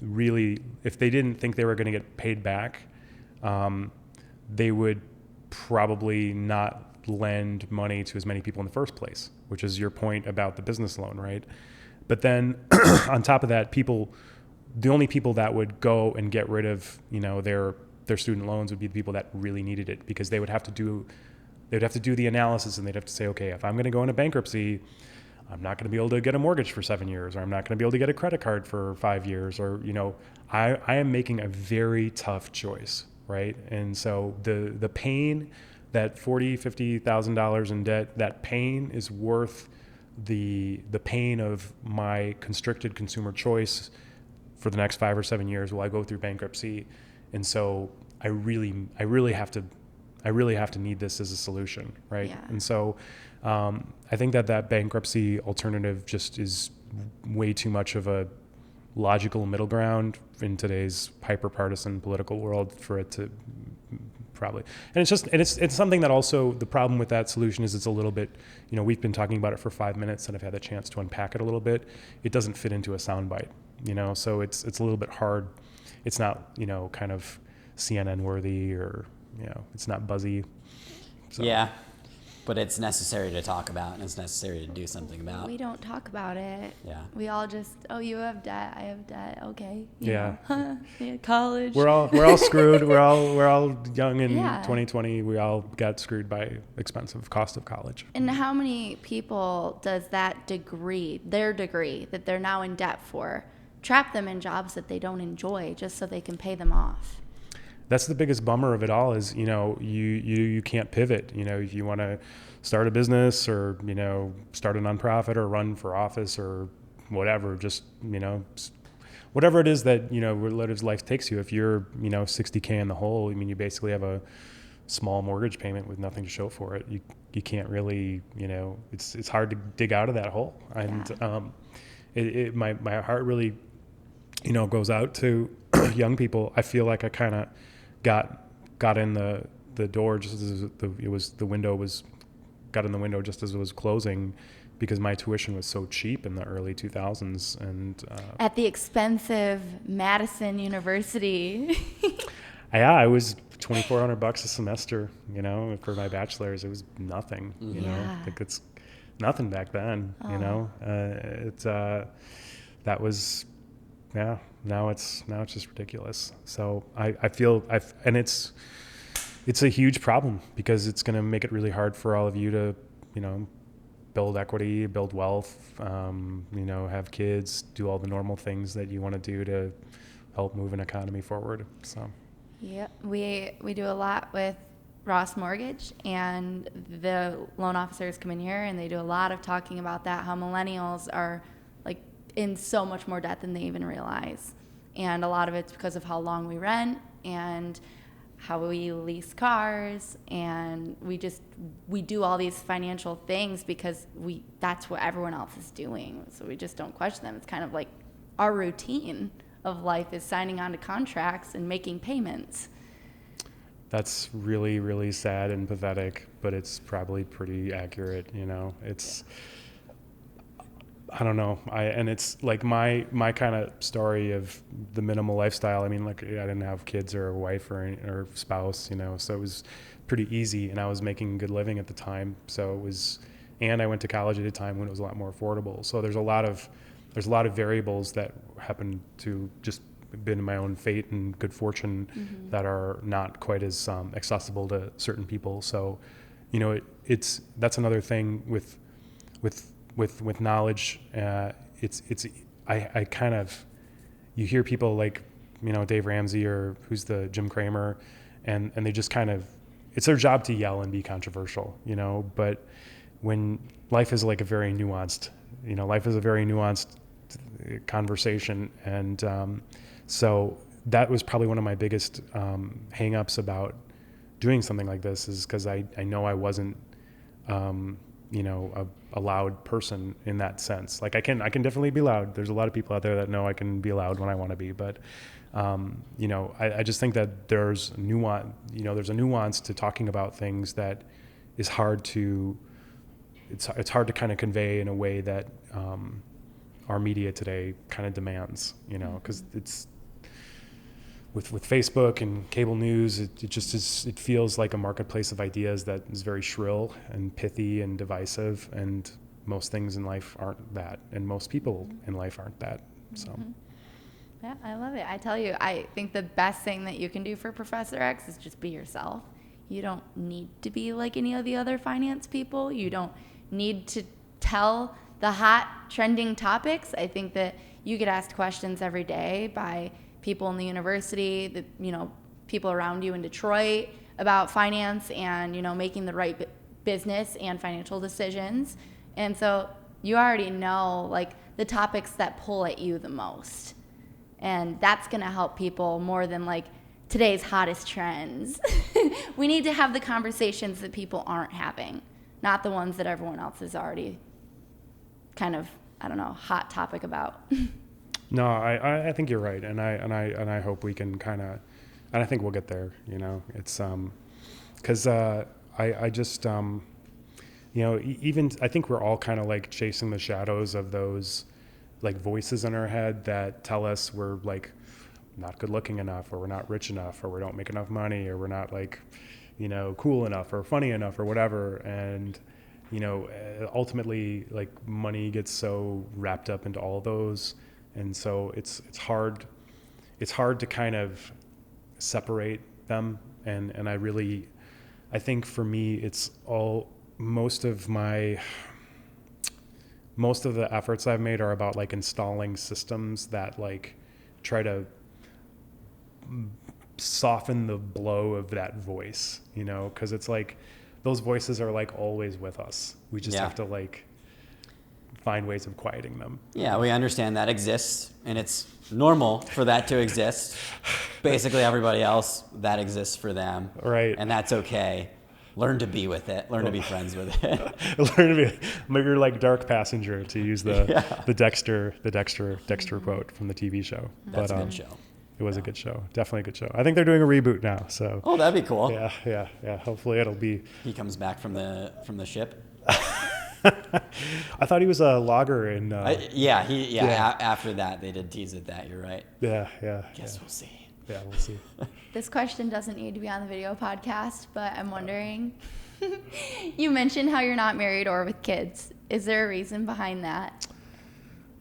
S2: really, if they didn't think they were going to get paid back, they would probably not lend money to as many people in the first place, which is your point about the business loan, right? But then on top of that, the only people that would go and get rid of, their student loans would be the people that really needed it, because they would have to do the analysis, and they'd have to say, okay, if I'm going to go into bankruptcy, I'm not going to be able to get a mortgage for 7 years, or I'm not going to be able to get a credit card for 5 years, or, I am making a very tough choice, right? And so the pain, that $40,000, $50,000 in debt, that pain is worth the pain of my constricted consumer choice for the next 5 or 7 years while I go through bankruptcy. And so I really have to need this as a solution, right? Yeah. And so I think that bankruptcy alternative just is way too much of a logical middle ground in today's hyper-partisan political world for it to probably. And it's something that also, the problem with that solution is it's a little bit, we've been talking about it for 5 minutes, and I've had the chance to unpack it a little bit. It doesn't fit into a soundbite, so it's a little bit hard. It's not, kind of CNN worthy, or, it's not buzzy. So.
S3: Yeah, but it's necessary to talk about, and it's necessary to do something about.
S1: We don't talk about it.
S3: Yeah.
S1: We all just, you have debt, I have debt, okay.
S2: Yeah.
S1: Yeah, college.
S2: We're all screwed. We're all young in 2020. We all got screwed by expensive cost of college.
S1: And how many people does that their degree that they're now in debt for, trap them in jobs that they don't enjoy just so they can pay them off?
S2: That's the biggest bummer of it all is, you can't pivot. If you want to start a business, or, start a nonprofit, or run for office, or whatever, just, whatever it is that, relative life takes you. If you're, $60K in the hole, you basically have a small mortgage payment with nothing to show for it. You can't really, it's hard to dig out of that hole. And my heart really, goes out to young people. I feel like I kind of got in the door just as the window just as it was closing, because my tuition was so cheap in the early 2000s, and
S1: at the expensive Madison University.
S2: Yeah, I was $2,400 a semester, for my bachelor's. It was nothing, like it's nothing back then, that was, yeah, now it's just ridiculous. So I feel and it's a huge problem, because it's going to make it really hard for all of you to build equity, build wealth, have kids, do all the normal things that you want to do to help move an economy forward. So,
S1: yeah, we do a lot with Ross Mortgage, and the loan officers come in here and they do a lot of talking about that, how millennials are like in so much more debt than they even realize. And a lot of it's because of how long we rent and how we lease cars, and we do all these financial things because that's what everyone else is doing. So we just don't question them. It's kind of like our routine of life is signing on to contracts and making payments.
S2: That's really, really sad and pathetic, but it's probably pretty accurate. I don't know. And it's like my kind of story of the minimal lifestyle. I mean, like, I didn't have kids or a wife or spouse, so it was pretty easy, and I was making a good living at the time. So it was, and I went to college at a time when it was a lot more affordable. So there's a lot of variables that happen to just been my own fate and good fortune that are not quite as accessible to certain people. So, that's another thing with knowledge. I kind of, you hear people like, Dave Ramsey or who's the Jim Cramer, and they just kind of, it's their job to yell and be controversial, but when life is like a very nuanced, life is a very nuanced conversation. And so that was probably one of my biggest hang-ups about doing something like this, is because I know I wasn't, a loud person in that sense. Like I can definitely be loud. There's a lot of people out there that know I can be loud when I want to be, but I just think that there's nuance, there's a nuance to talking about things that is hard to, it's hard to kind of convey in a way that our media today kind of demands, because it's with Facebook and cable news, it just is, it feels like a marketplace of ideas that is very shrill and pithy and divisive, and most things in life aren't that, and most people in life aren't that. So
S1: yeah, I love it. I tell you, I think the best thing that you can do for Professor X is just be yourself. You don't need to be like any of the other finance people. You don't need to tell the hot trending topics. I think that you get asked questions every day by people in the university, people around you in Detroit about finance and, making the right business and financial decisions. And so you already know like the topics that pull at you the most. And that's going to help people more than like today's hottest trends. We need to have the conversations that people aren't having, not the ones that everyone else is already kind of, hot topic about.
S2: No, I think you're right, and I hope we can kind of, and I think we'll get there. It's because I just even I think we're all kind of like chasing the shadows of those like voices in our head that tell us we're like not good looking enough, or we're not rich enough, or we don't make enough money, or we're not like cool enough or funny enough or whatever. And ultimately like money gets so wrapped up into all of those. And so it's hard to kind of separate them. And I think for me, it's most of the efforts I've made are about like installing systems that like try to soften the blow of that voice, cause it's like those voices are like always with us. We just have to like find ways of quieting them.
S3: Yeah, we understand that exists, and it's normal for that to exist. Basically, everybody else, that exists for them.
S2: Right.
S3: And that's okay. Learn to be with it. Learn to be friends with it.
S2: Learn to be, maybe you're like Dark Passenger, to use the Dexter quote from the TV show.
S3: That's a good show.
S2: It was a good show. Definitely a good show. I think they're doing a reboot now. So.
S3: Oh, that'd be cool.
S2: Yeah. Hopefully it'll be.
S3: He comes back from the ship.
S2: I thought he was a logger in.
S3: After that, they did tease at that. You're right.
S2: Yeah.
S3: Guess we'll see.
S2: Yeah, we'll see.
S1: This question doesn't need to be on the video podcast, but I'm wondering. You mentioned how you're not married or with kids. Is there a reason behind that?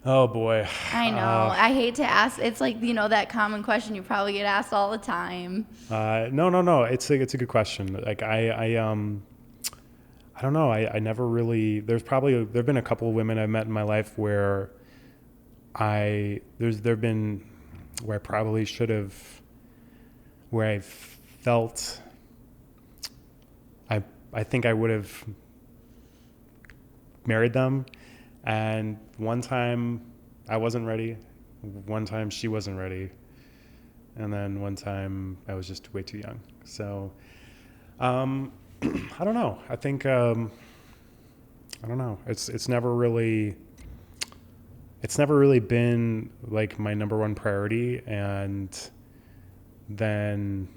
S2: Oh boy.
S1: I know. I hate to ask. It's like, that common question you probably get asked all the time.
S2: No. It's a good question. Like I don't know. I never really, there've been a couple of women I've met in my life where there've been where I probably should have, where I felt, I think I would have married them. And one time I wasn't ready. One time she wasn't ready. And then one time I was just way too young. So, I don't know. I think, I don't know. It's never really been like my number one priority. And then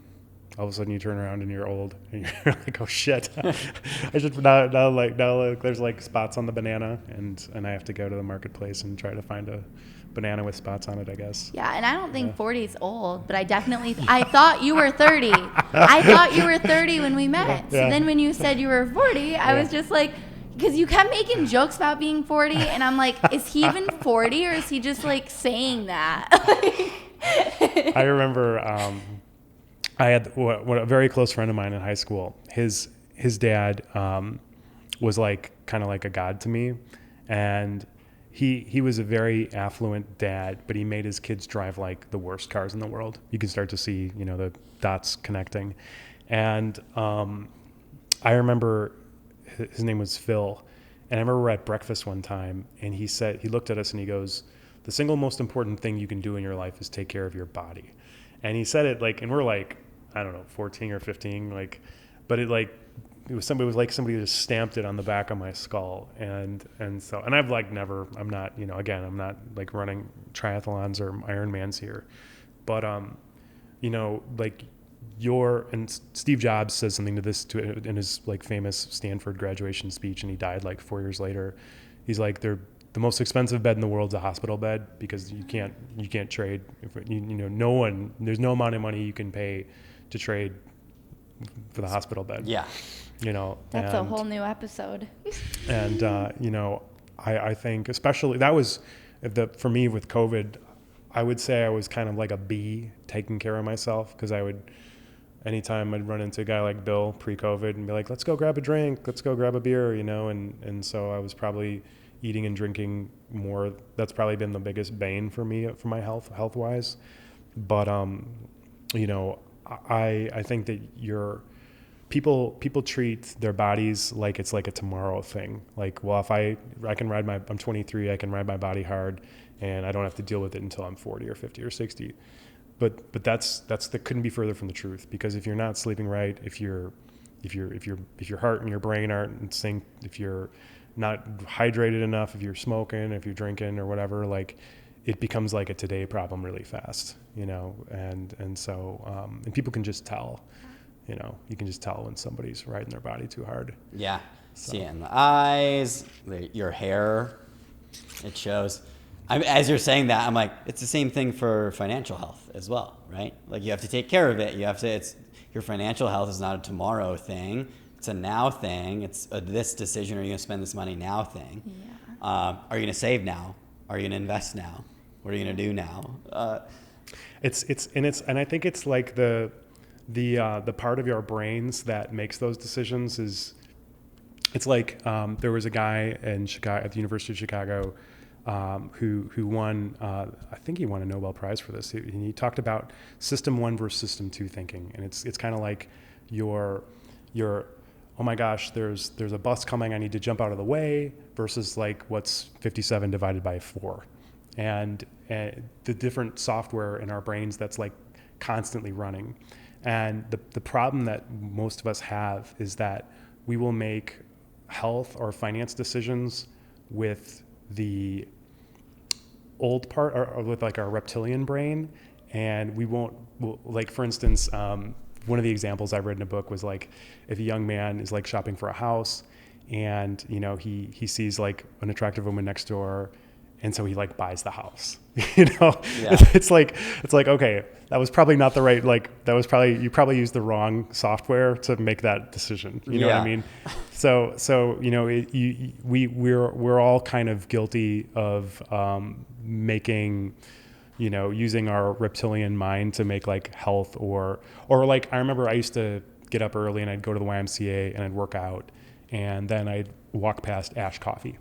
S2: all of a sudden you turn around and you're old and you're like, oh shit. I should now there's like spots on the banana and I have to go to the marketplace and try to find a banana with spots on it, I guess.
S1: Yeah, and I don't think 40 is old, but I thought you were 30. I thought you were 30 when we met.
S2: Yeah.
S1: So then when you said you were 40, I was just like, because you kept making jokes about being 40, and I'm like, is he even 40 or is he just like saying that?
S2: I remember I had a very close friend of mine in high school. His dad was like kind of like a god to me, and he was a very affluent dad, but he made his kids drive like the worst cars in the world. You can start to see, the dots connecting. And I remember his name was Phil, and I remember we were at breakfast one time, and he looked at us and he goes, "The single most important thing you can do in your life is take care of your body." And he said it like, and we're like, I don't know, 14 or 15, like, but it was like somebody just stamped it on the back of my skull. And I've like I'm not, again, I'm not like running triathlons or Ironmans here, but, like and Steve Jobs says something to this in his like famous Stanford graduation speech, and he died like 4 years later. He's like, the most expensive bed in the world is a hospital bed, because you can't trade. There's no amount of money you can pay to trade for the hospital bed.
S3: Yeah.
S1: That's a whole new episode.
S2: And, I think especially that was for me with COVID, I would say I was kind of like a bee taking care of myself, because anytime I'd run into a guy like Bill pre-COVID and be like, let's go grab a drink, let's go grab a beer, and so I was probably eating and drinking more. That's probably been the biggest bane for me, for my health-wise. But, I think that people treat their bodies like it's like a tomorrow thing. Like, well, if I can I'm 23, I can ride my body hard, and I don't have to deal with it until I'm 40 or 50 or 60. But that couldn't be further from the truth, because if you're not sleeping right, if your heart and your brain aren't in sync, if you're not hydrated enough, if you're smoking, if you're drinking or whatever, like, it becomes like a today problem really fast, and so and people can just tell, you can just tell when somebody's riding their body too hard.
S3: Yeah. So. See it in the eyes, your hair, it shows. As you're saying that, I'm like, it's the same thing for financial health as well, right? Like, you have to take care of it. Your financial health is not a tomorrow thing. It's a now thing. It's this decision, are you going to spend this money now thing? Yeah. Are you going to save now? Are you going to invest now? What are you going to do now?
S2: And I think it's like the part of your brains that makes those decisions is, it's like there was a guy in Chicago, at the University of Chicago, who won, I think he won a Nobel Prize for this. He talked about system 1 versus system 2 thinking. And it's kind of like your, oh my gosh, there's a bus coming, I need to jump out of the way, versus like what's 57 divided by 4. And the different software in our brains that's like constantly running. And the problem that most of us have is that we will make health or finance decisions with the old part, or with like our reptilian brain, and we won't, like, for instance, one of the examples I read in a book was like, if a young man is like shopping for a house, and he sees like an attractive woman next door, and so he like buys the house. Yeah. It's like, okay, that was probably not the right, like, you probably used the wrong software to make that decision. You know what I mean? So we're all kind of guilty of making, using our reptilian mind to make like health or like, I remember I used to get up early and I'd go to the YMCA and I'd work out, And then I'd walk past Ash Coffee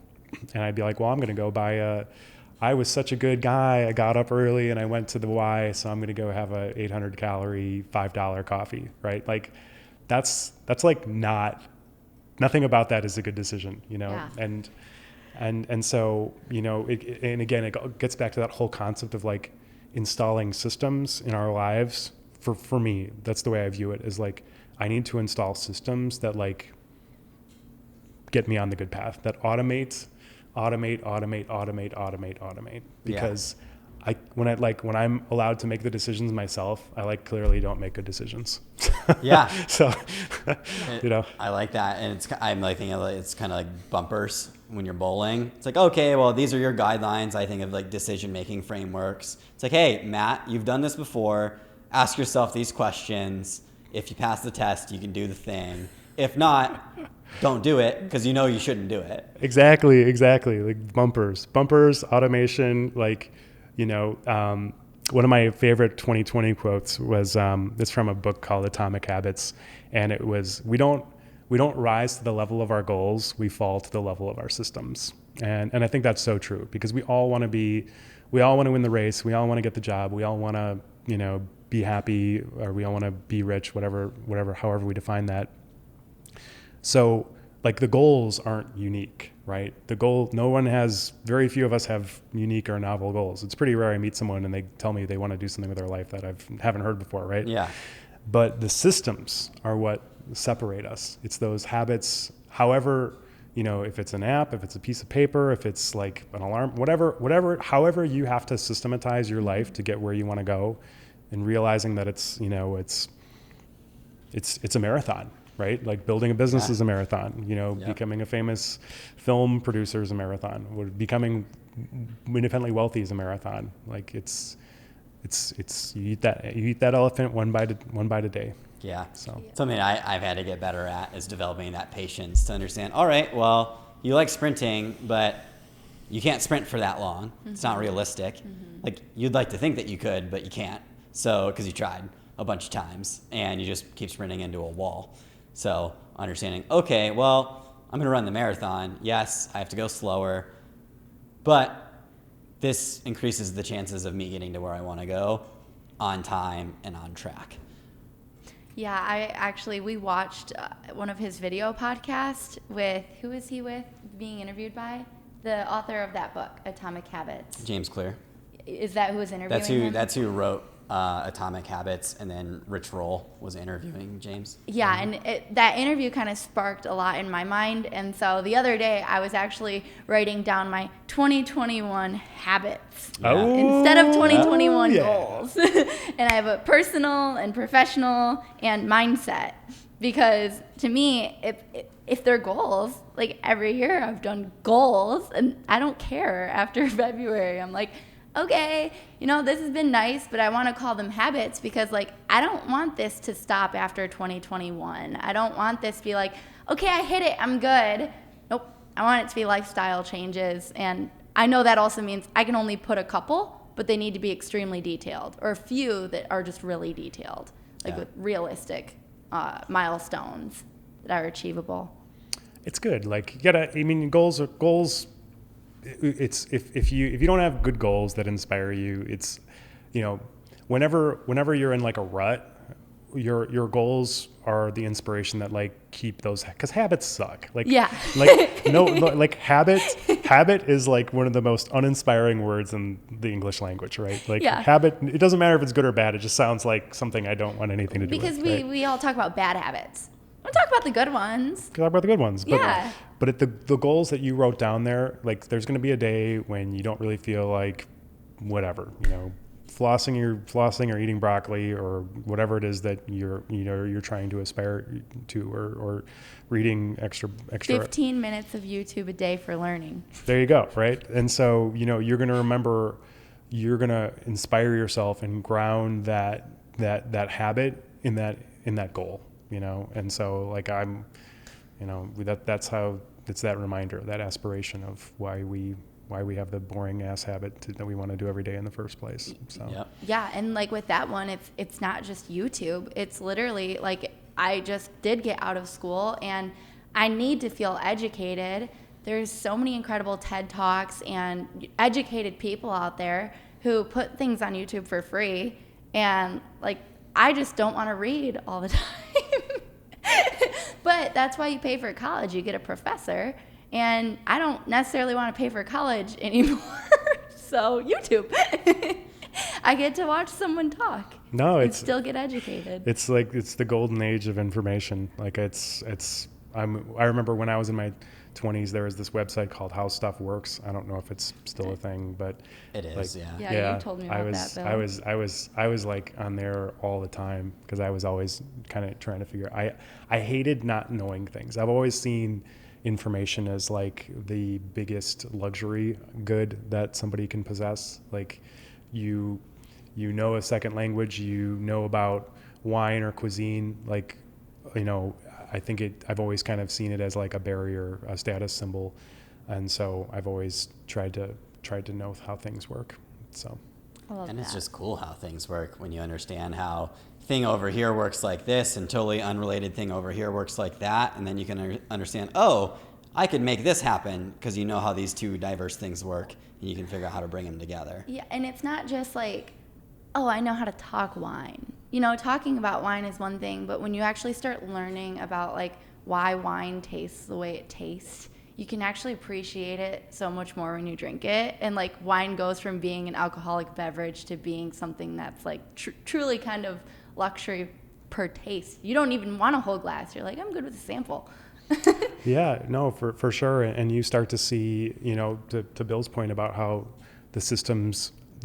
S2: and I'd be like, well, I'm going to go buy I was such a good guy. I got up early and I went to the Y, so I'm going to go have a 800 calorie, $5 coffee, right? Like that's like nothing about that is a good decision, you know?
S1: Yeah.
S2: And so, you know, and again, it gets back to that whole concept of like installing systems in our lives. For me, that's the way I view it, is like, I need to install systems that like get me on the good path, that automate, because when I'm allowed to make the decisions myself, I like clearly don't make good decisions.
S3: Yeah.
S2: So, you know,
S3: I like that. And I'm like thinking of like, it's kind of like bumpers when you're bowling. It's like, okay, well, these are your guidelines. I think of like decision-making frameworks. It's like, hey, Matt, you've done this before. Ask yourself these questions. If you pass the test, you can do the thing. If not, don't do it, because you know you shouldn't do it.
S2: Exactly. Like bumpers, automation. Like, you know, one of my favorite 2020 quotes was it's from a book called Atomic Habits, and it was, we don't rise to the level of our goals, we fall to the level of our systems. And I think that's so true, because we all want to win the race, we all want to get the job, we all want to, you know, be happy, or we all want to be rich, whatever, however we define that. So like the goals aren't unique, right? Very few of us have unique or novel goals. It's pretty rare I meet someone and they tell me they want to do something with their life that I haven't heard before, right?
S3: Yeah.
S2: But the systems are what separate us. It's those habits, however, you know, if it's an app, if it's a piece of paper, if it's like an alarm, however you have to systematize your life to get where you want to go, and realizing that it's, you know, it's a marathon. Right? Like building a business is a marathon, you know, becoming a famous film producer is a marathon. Becoming independently wealthy is a marathon. Like it's you eat that elephant one bite a day.
S3: Yeah.
S2: So
S3: something I've had to get better at is developing that patience to understand, all right, well, you like sprinting, but you can't sprint for that long. Mm-hmm. It's not realistic. Mm-hmm. Like you'd like to think that you could, but you can't. So, because you tried a bunch of times and you just keep sprinting into a wall. So understanding, okay, well, I'm going to run the marathon. Yes, I have to go slower, but this increases the chances of me getting to where I want to go on time and on track.
S1: Yeah, we watched one of his video podcasts with, who is he with, being interviewed by? The author of that book, Atomic Habits.
S3: James Clear.
S1: Is that who was interviewing him?
S3: That's who wrote Atomic Habits, and then Rich Roll was interviewing James.
S1: Yeah, and that interview kind of sparked a lot in my mind, and so the other day I was actually writing down my 2021 habits instead of 2021 goals. And I have a personal and professional and mindset, because to me, if they're goals, like every year I've done goals, and I don't care after February. I'm like, okay, you know, this has been nice, but I want to call them habits, because like I don't want this to stop after 2021. I don't want this to be like, okay, I hit it, I'm good. Nope. I want it to be lifestyle changes. And I know that also means I can only put a couple, but they need to be extremely detailed, or a few that are just really detailed, like with realistic milestones that are achievable.
S2: It's good. Like goals. It's if you don't have good goals that inspire you, it's, you know, whenever you're in like a rut, your goals are the inspiration that like keep those, because habits suck. Like habit is like one of the most uninspiring words in the English language, right? Like habit, it doesn't matter if it's good or bad, it just sounds like something I don't want anything to do with.
S1: Because we all talk about bad habits. We'll talk about the good ones.
S2: Talk about the good ones. But the goals that you wrote down there, like there's going to be a day when you don't really feel like whatever, you know, flossing or eating broccoli or whatever it is that you're trying to aspire to, or reading extra
S1: 15 minutes of YouTube a day for learning.
S2: There you go, right? And so, you know, you're going to inspire yourself and ground that habit in that goal. You know, and so like that's how it's that reminder, that aspiration of why we have the boring ass habit that we want to do every day in the first place. So
S1: yeah, and like with that one, it's not just YouTube. It's literally like I just did get out of school, and I need to feel educated. There's so many incredible TED Talks and educated people out there who put things on YouTube for free. And like, I just don't want to read all the time. But that's why you pay for college. You get a professor. And I don't necessarily want to pay for college anymore. So YouTube. I get to watch someone talk.
S2: No,
S1: and still get educated.
S2: It's like, it's the golden age of information. Like I remember when I was in my 20s, there was this website called How Stuff Works. I don't know if it's still a thing, but
S3: it is.
S2: like,
S1: Yeah, you told me about that, Bill.
S2: I was like on there all the time because I was always kind of trying to figure. I hated not knowing things. I've always seen information as like the biggest luxury good that somebody can possess. Like you know a second language, you know about wine or cuisine, like, you know, I've always kind of seen it as like a barrier, a status symbol. And so I've always tried to know how things work. So.
S3: And it's just cool how things work when you understand how thing over here works like this and totally unrelated thing over here works like that. And then you can understand, oh, I could make this happen because you know how these two diverse things work and you can figure out how to bring them together.
S1: Yeah, and it's not just like, oh, I know how to talk wine. You know, talking about wine is one thing, but when you actually start learning about like why wine tastes the way it tastes, you can actually appreciate it so much more when you drink it. And like wine goes from being an alcoholic beverage to being something that's like truly kind of luxury per taste. You don't even want a whole glass. You're like, I'm good with a sample.
S2: Yeah, no, for sure. And you start to see, you know, to Bill's point about how the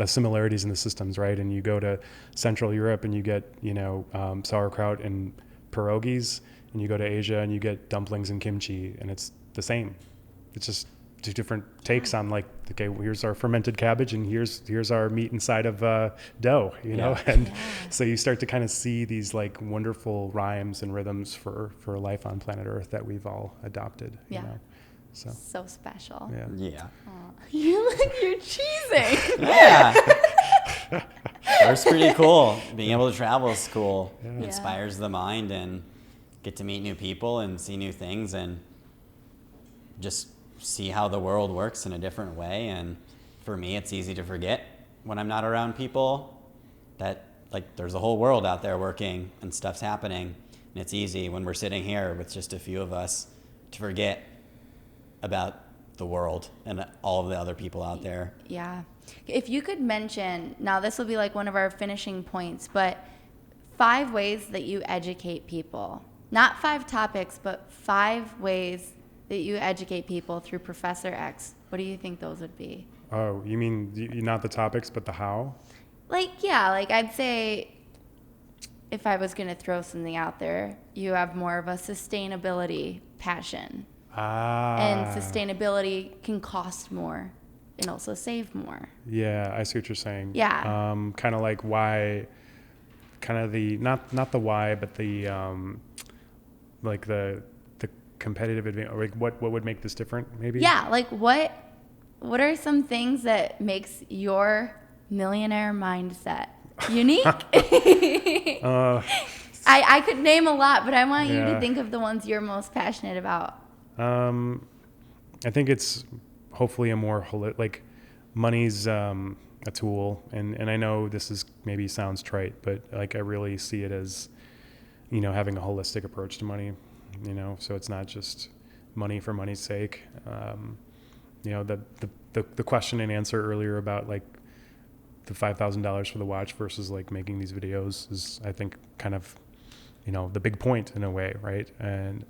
S2: similarities in the systems, right? And you go to Central Europe and you get, you know, sauerkraut and pierogies, and you go to Asia and you get dumplings and kimchi, and it's the same. It's just two different takes on like, okay, here's our fermented cabbage and here's our meat inside of dough, you know? And so you start to kind of see these like wonderful rhymes and rhythms for life on planet Earth that we've all adopted, you know?
S1: So special.
S3: Yeah.
S1: You're cheesing.
S3: Yeah. It's pretty cool. Being able to travel is cool. It inspires the mind and get to meet new people and see new things and just see how the world works in a different way. And for me, it's easy to forget when I'm not around people that like there's a whole world out there working and stuff's happening. And it's easy when we're sitting here with just a few of us to forget about the world and all of the other people out there.
S1: Yeah. If you could mention, now this will be like one of our finishing points, but 5 ways that you educate people. Not 5 topics, but 5 ways that you educate people through Professor X. What do you think those would be?
S2: Oh, you mean not the topics, but the how?
S1: Like, yeah, like I'd say if I was going to throw something out there, you have more of a sustainability passion. And sustainability can cost more and also save more.
S2: Yeah, I see what you're saying.
S1: Yeah.
S2: Kind of like why, kind of the, not the why, but the, like the competitive advantage, like what would make this different maybe?
S1: Yeah, like what are some things that makes your millionaire mindset unique? I could name a lot, but I want you to think of the ones you're most passionate about.
S2: I think it's hopefully a more like money's a tool, and I know this is maybe sounds trite, but like I really see it as, you know, having a holistic approach to money, you know, so it's not just money for money's sake. You know, the question and answer earlier about like the $5,000 for the watch versus like making these videos is, I think, kind of, you know, the big point in a way, right? And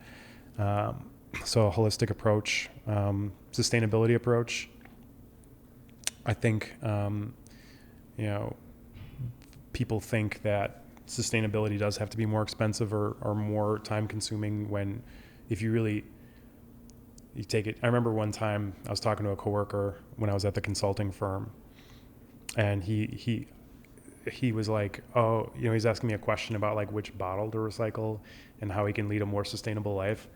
S2: so a holistic approach, sustainability approach. I think, you know, people think that sustainability does have to be more expensive or more time consuming when, if you really, you take it. I remember one time I was talking to a coworker when I was at the consulting firm, and he was like, oh, you know, he's asking me a question about like which bottle to recycle and how he can lead a more sustainable life.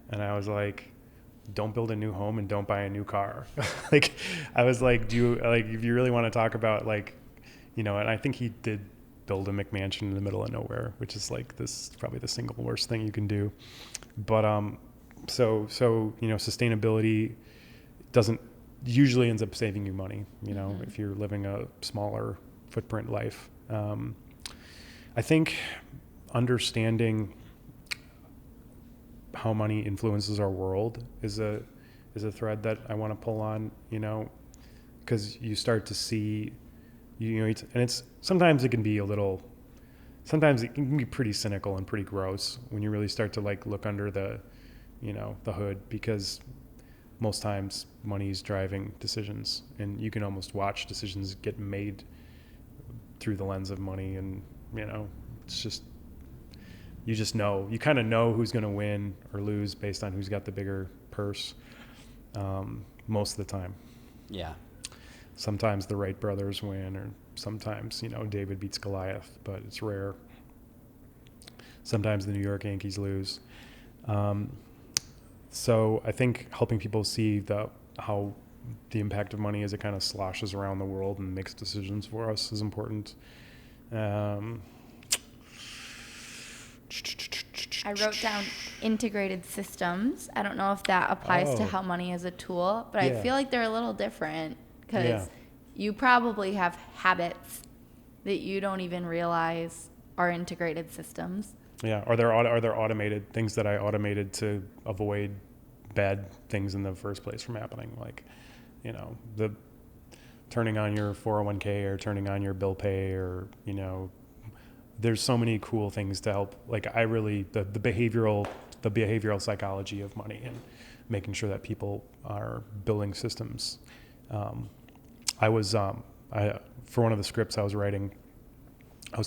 S2: And I was like, don't build a new home and don't buy a new car. Like, I was like, if you really want to talk about like, you know, and I think he did build a McMansion in the middle of nowhere, which is like probably the single worst thing you can do. But So sustainability doesn't usually ends up saving you money, if you're living a smaller footprint life. I think understanding how money influences our world is a thread that I want to pull on, because you start to see, and it's sometimes it can be sometimes it can be pretty cynical and pretty gross when you really start to look under the hood, because most times money's driving decisions, and you can almost watch decisions get made through the lens of money, and it's just you kind of know who's going to win or lose based on who's got the bigger purse most of the time.
S3: Yeah.
S2: Sometimes the Wright brothers win, or sometimes David beats Goliath, but it's rare. Sometimes the New York Yankees lose. So I think helping people see how the impact of money as it kind of sloshes around the world and makes decisions for us is important. I
S1: wrote down integrated systems. I don't know if that applies to how money is a tool, but I feel like they're a little different, because you probably have habits that you don't even realize are integrated systems.
S2: Yeah. Are there automated things that I automated to avoid bad things in the first place from happening? Like, the turning on your 401k or turning on your bill pay, or, there's so many cool things to help. Like, I really, the behavioral psychology of money and making sure that people are building systems. For one of the scripts I was writing, I'm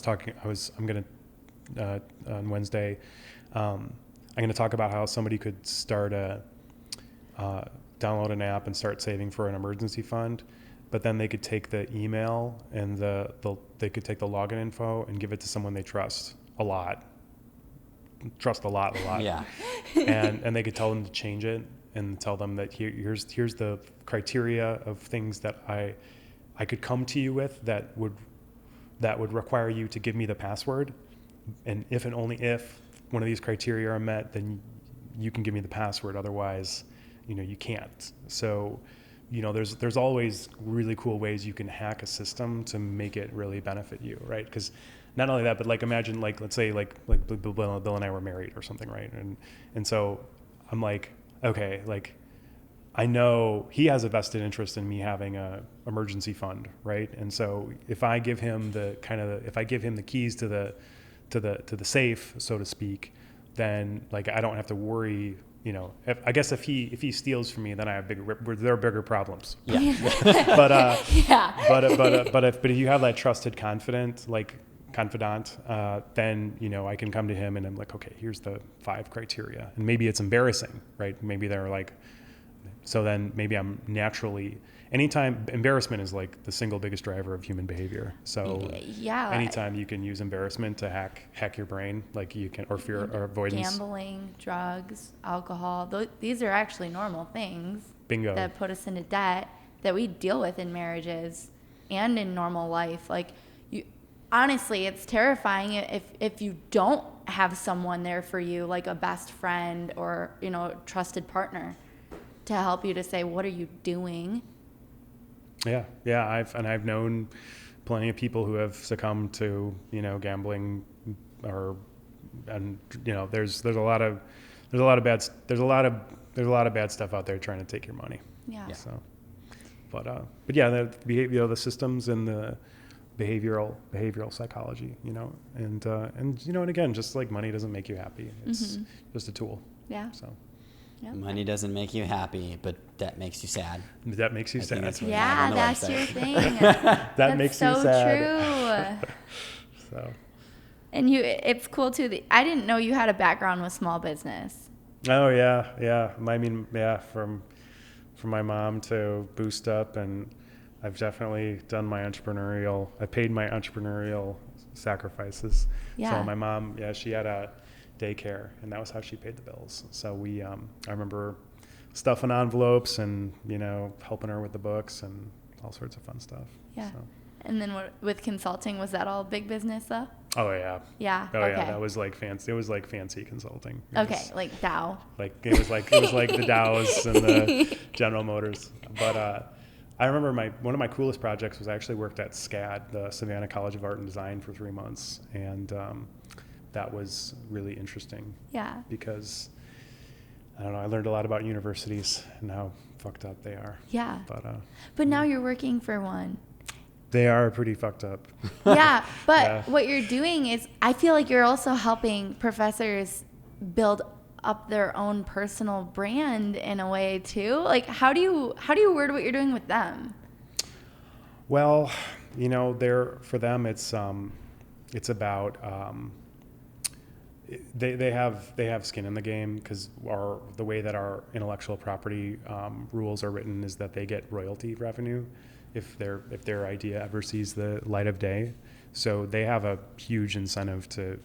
S2: going to, on Wednesday, I'm going to talk about how somebody could start download an app and start saving for an emergency fund, but then they could take the email and they could take the login info and give it to someone they trust a lot.
S3: Yeah.
S2: and they could tell them to change it and tell them that here's the criteria of things that I could come to you with that would require you to give me the password. And if and only if one of these criteria are met, then you can give me the password. Otherwise, you can't. So, there's always really cool ways you can hack a system to make it really benefit you, right? Because not only that, but imagine let's say Bill and I were married or something, right? And so I'm like, okay, I know he has a vested interest in me having a emergency fund, right? And so if I give him the keys to the safe, so to speak, then I don't have to worry. I guess if he steals from me, then I have there are bigger problems.
S3: Yeah.
S2: but if you have that trusted confidant, then I can come to him and I'm like, okay, here's the 5 criteria, and maybe it's embarrassing, right? Maybe they're so then maybe I'm naturally. Anytime embarrassment is the single biggest driver of human behavior. So anytime you can use embarrassment to hack your brain, you can, or fear or avoidance.
S1: Gambling, drugs, alcohol, these are actually normal things.
S2: Bingo.
S1: That put us into debt that we deal with in marriages and in normal life. Honestly, it's terrifying if you don't have someone there for you, like a best friend or, a trusted partner to help you to say, what are you doing?
S2: Yeah. I've known plenty of people who have succumbed to, gambling, there's a lot of bad stuff out there trying to take your money.
S1: Yeah.
S2: So, but yeah, the systems and the behavioral psychology, and again, just money doesn't make you happy. It's just a tool.
S1: Yeah.
S2: So.
S1: Yep.
S3: Money doesn't make you happy, but debt makes you sad.
S2: That makes you sad.
S3: That's
S1: your thing.
S2: That makes you sad.
S1: True.
S2: So.
S1: And it's cool too. I didn't know you had a background with small business.
S2: Oh yeah. From my mom to Boost Up, and I've definitely done I paid my entrepreneurial sacrifices.
S1: Yeah.
S2: So my mom, she had a daycare, and that was how she paid the bills. So I remember stuffing envelopes and helping her with the books and all sorts of fun stuff.
S1: Yeah.
S2: So.
S1: And then with consulting, was that all big business though?
S2: Oh yeah.
S1: Yeah.
S2: Oh
S1: okay.
S2: yeah. That was like fancy. It was like fancy consulting.
S1: Okay, like Dow.
S2: Like it was like the Dows and the General Motors. But I remember one of my coolest projects was I actually worked at SCAD, the Savannah College of Art and Design, for 3 months, and that was really interesting.
S1: Yeah.
S2: Because I don't know, I learned a lot about universities and how fucked up they are.
S1: Yeah.
S2: But
S1: now you're working for one.
S2: They are pretty fucked up.
S1: Yeah, but what you're doing is, I feel like you're also helping professors build up their own personal brand in a way too. Like, how do you word what you're doing with them?
S2: Well, for them it's about they have skin in the game, because the way that our intellectual property rules are written is that they get royalty revenue if their idea ever sees the light of day. So they have a huge incentive to,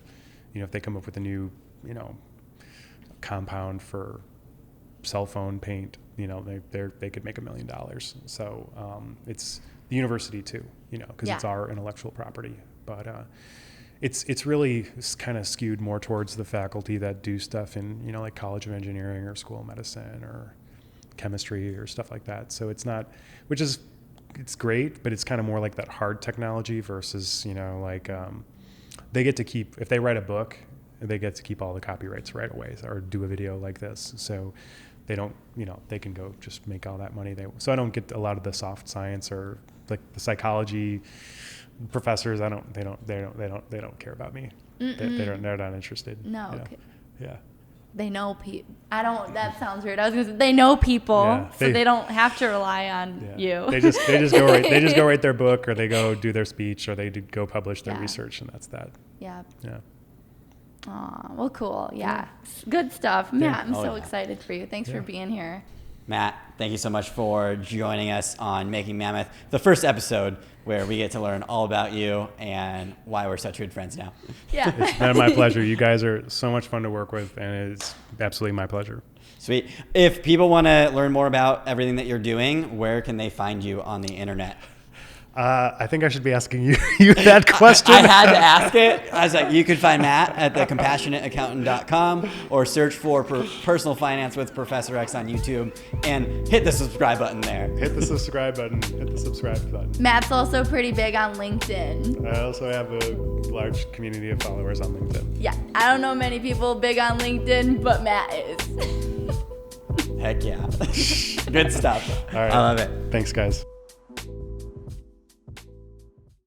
S2: if they come up with a new, compound for cell phone paint, they could make $1 million. So it's the university too, because it's our intellectual property. But it's really kind of skewed more towards the faculty that do stuff in, like College of Engineering or School of Medicine or chemistry or stuff like that. So it's not, it's great, but it's kind of more like that hard technology versus, they get to keep, if they write a book, they get to keep all the copyrights right away, or do a video like this. So they don't, they can go just make all that money. So I don't get a lot of the soft science or like the psychology professors. They don't care about me. They're not interested.
S1: No.
S2: Okay. Yeah.
S1: They know people. That sounds weird. I was gonna say they know people, so they don't have to rely on you.
S2: They just go write their book, or they go do their speech, or they go publish their research, and that's that.
S1: Yeah.
S2: Yeah.
S1: Aw, well, cool. Yeah. Good stuff. Matt, I'm so excited for you. Thanks for being here.
S3: Matt, thank you so much for joining us on Making Mammoth, the first episode where we get to learn all about you and why we're such good friends now.
S1: Yeah.
S2: It's been my pleasure. You guys are so much fun to work with, and it's absolutely my pleasure.
S3: Sweet. If people want to learn more about everything that you're doing, where can they find you on the internet?
S2: I think I should be asking you that question.
S3: I had to ask it. I was like, you could find Matt at thecompassionateaccountant.com, or search for Personal Finance with Professor X on YouTube and hit the subscribe button there.
S2: Hit the subscribe button.
S1: Matt's also pretty big on LinkedIn.
S2: I also have a large community of followers on LinkedIn.
S1: Yeah, I don't know many people big on LinkedIn, but Matt is.
S3: Heck yeah. Good stuff.
S2: All right.
S3: I love it.
S2: Thanks, guys.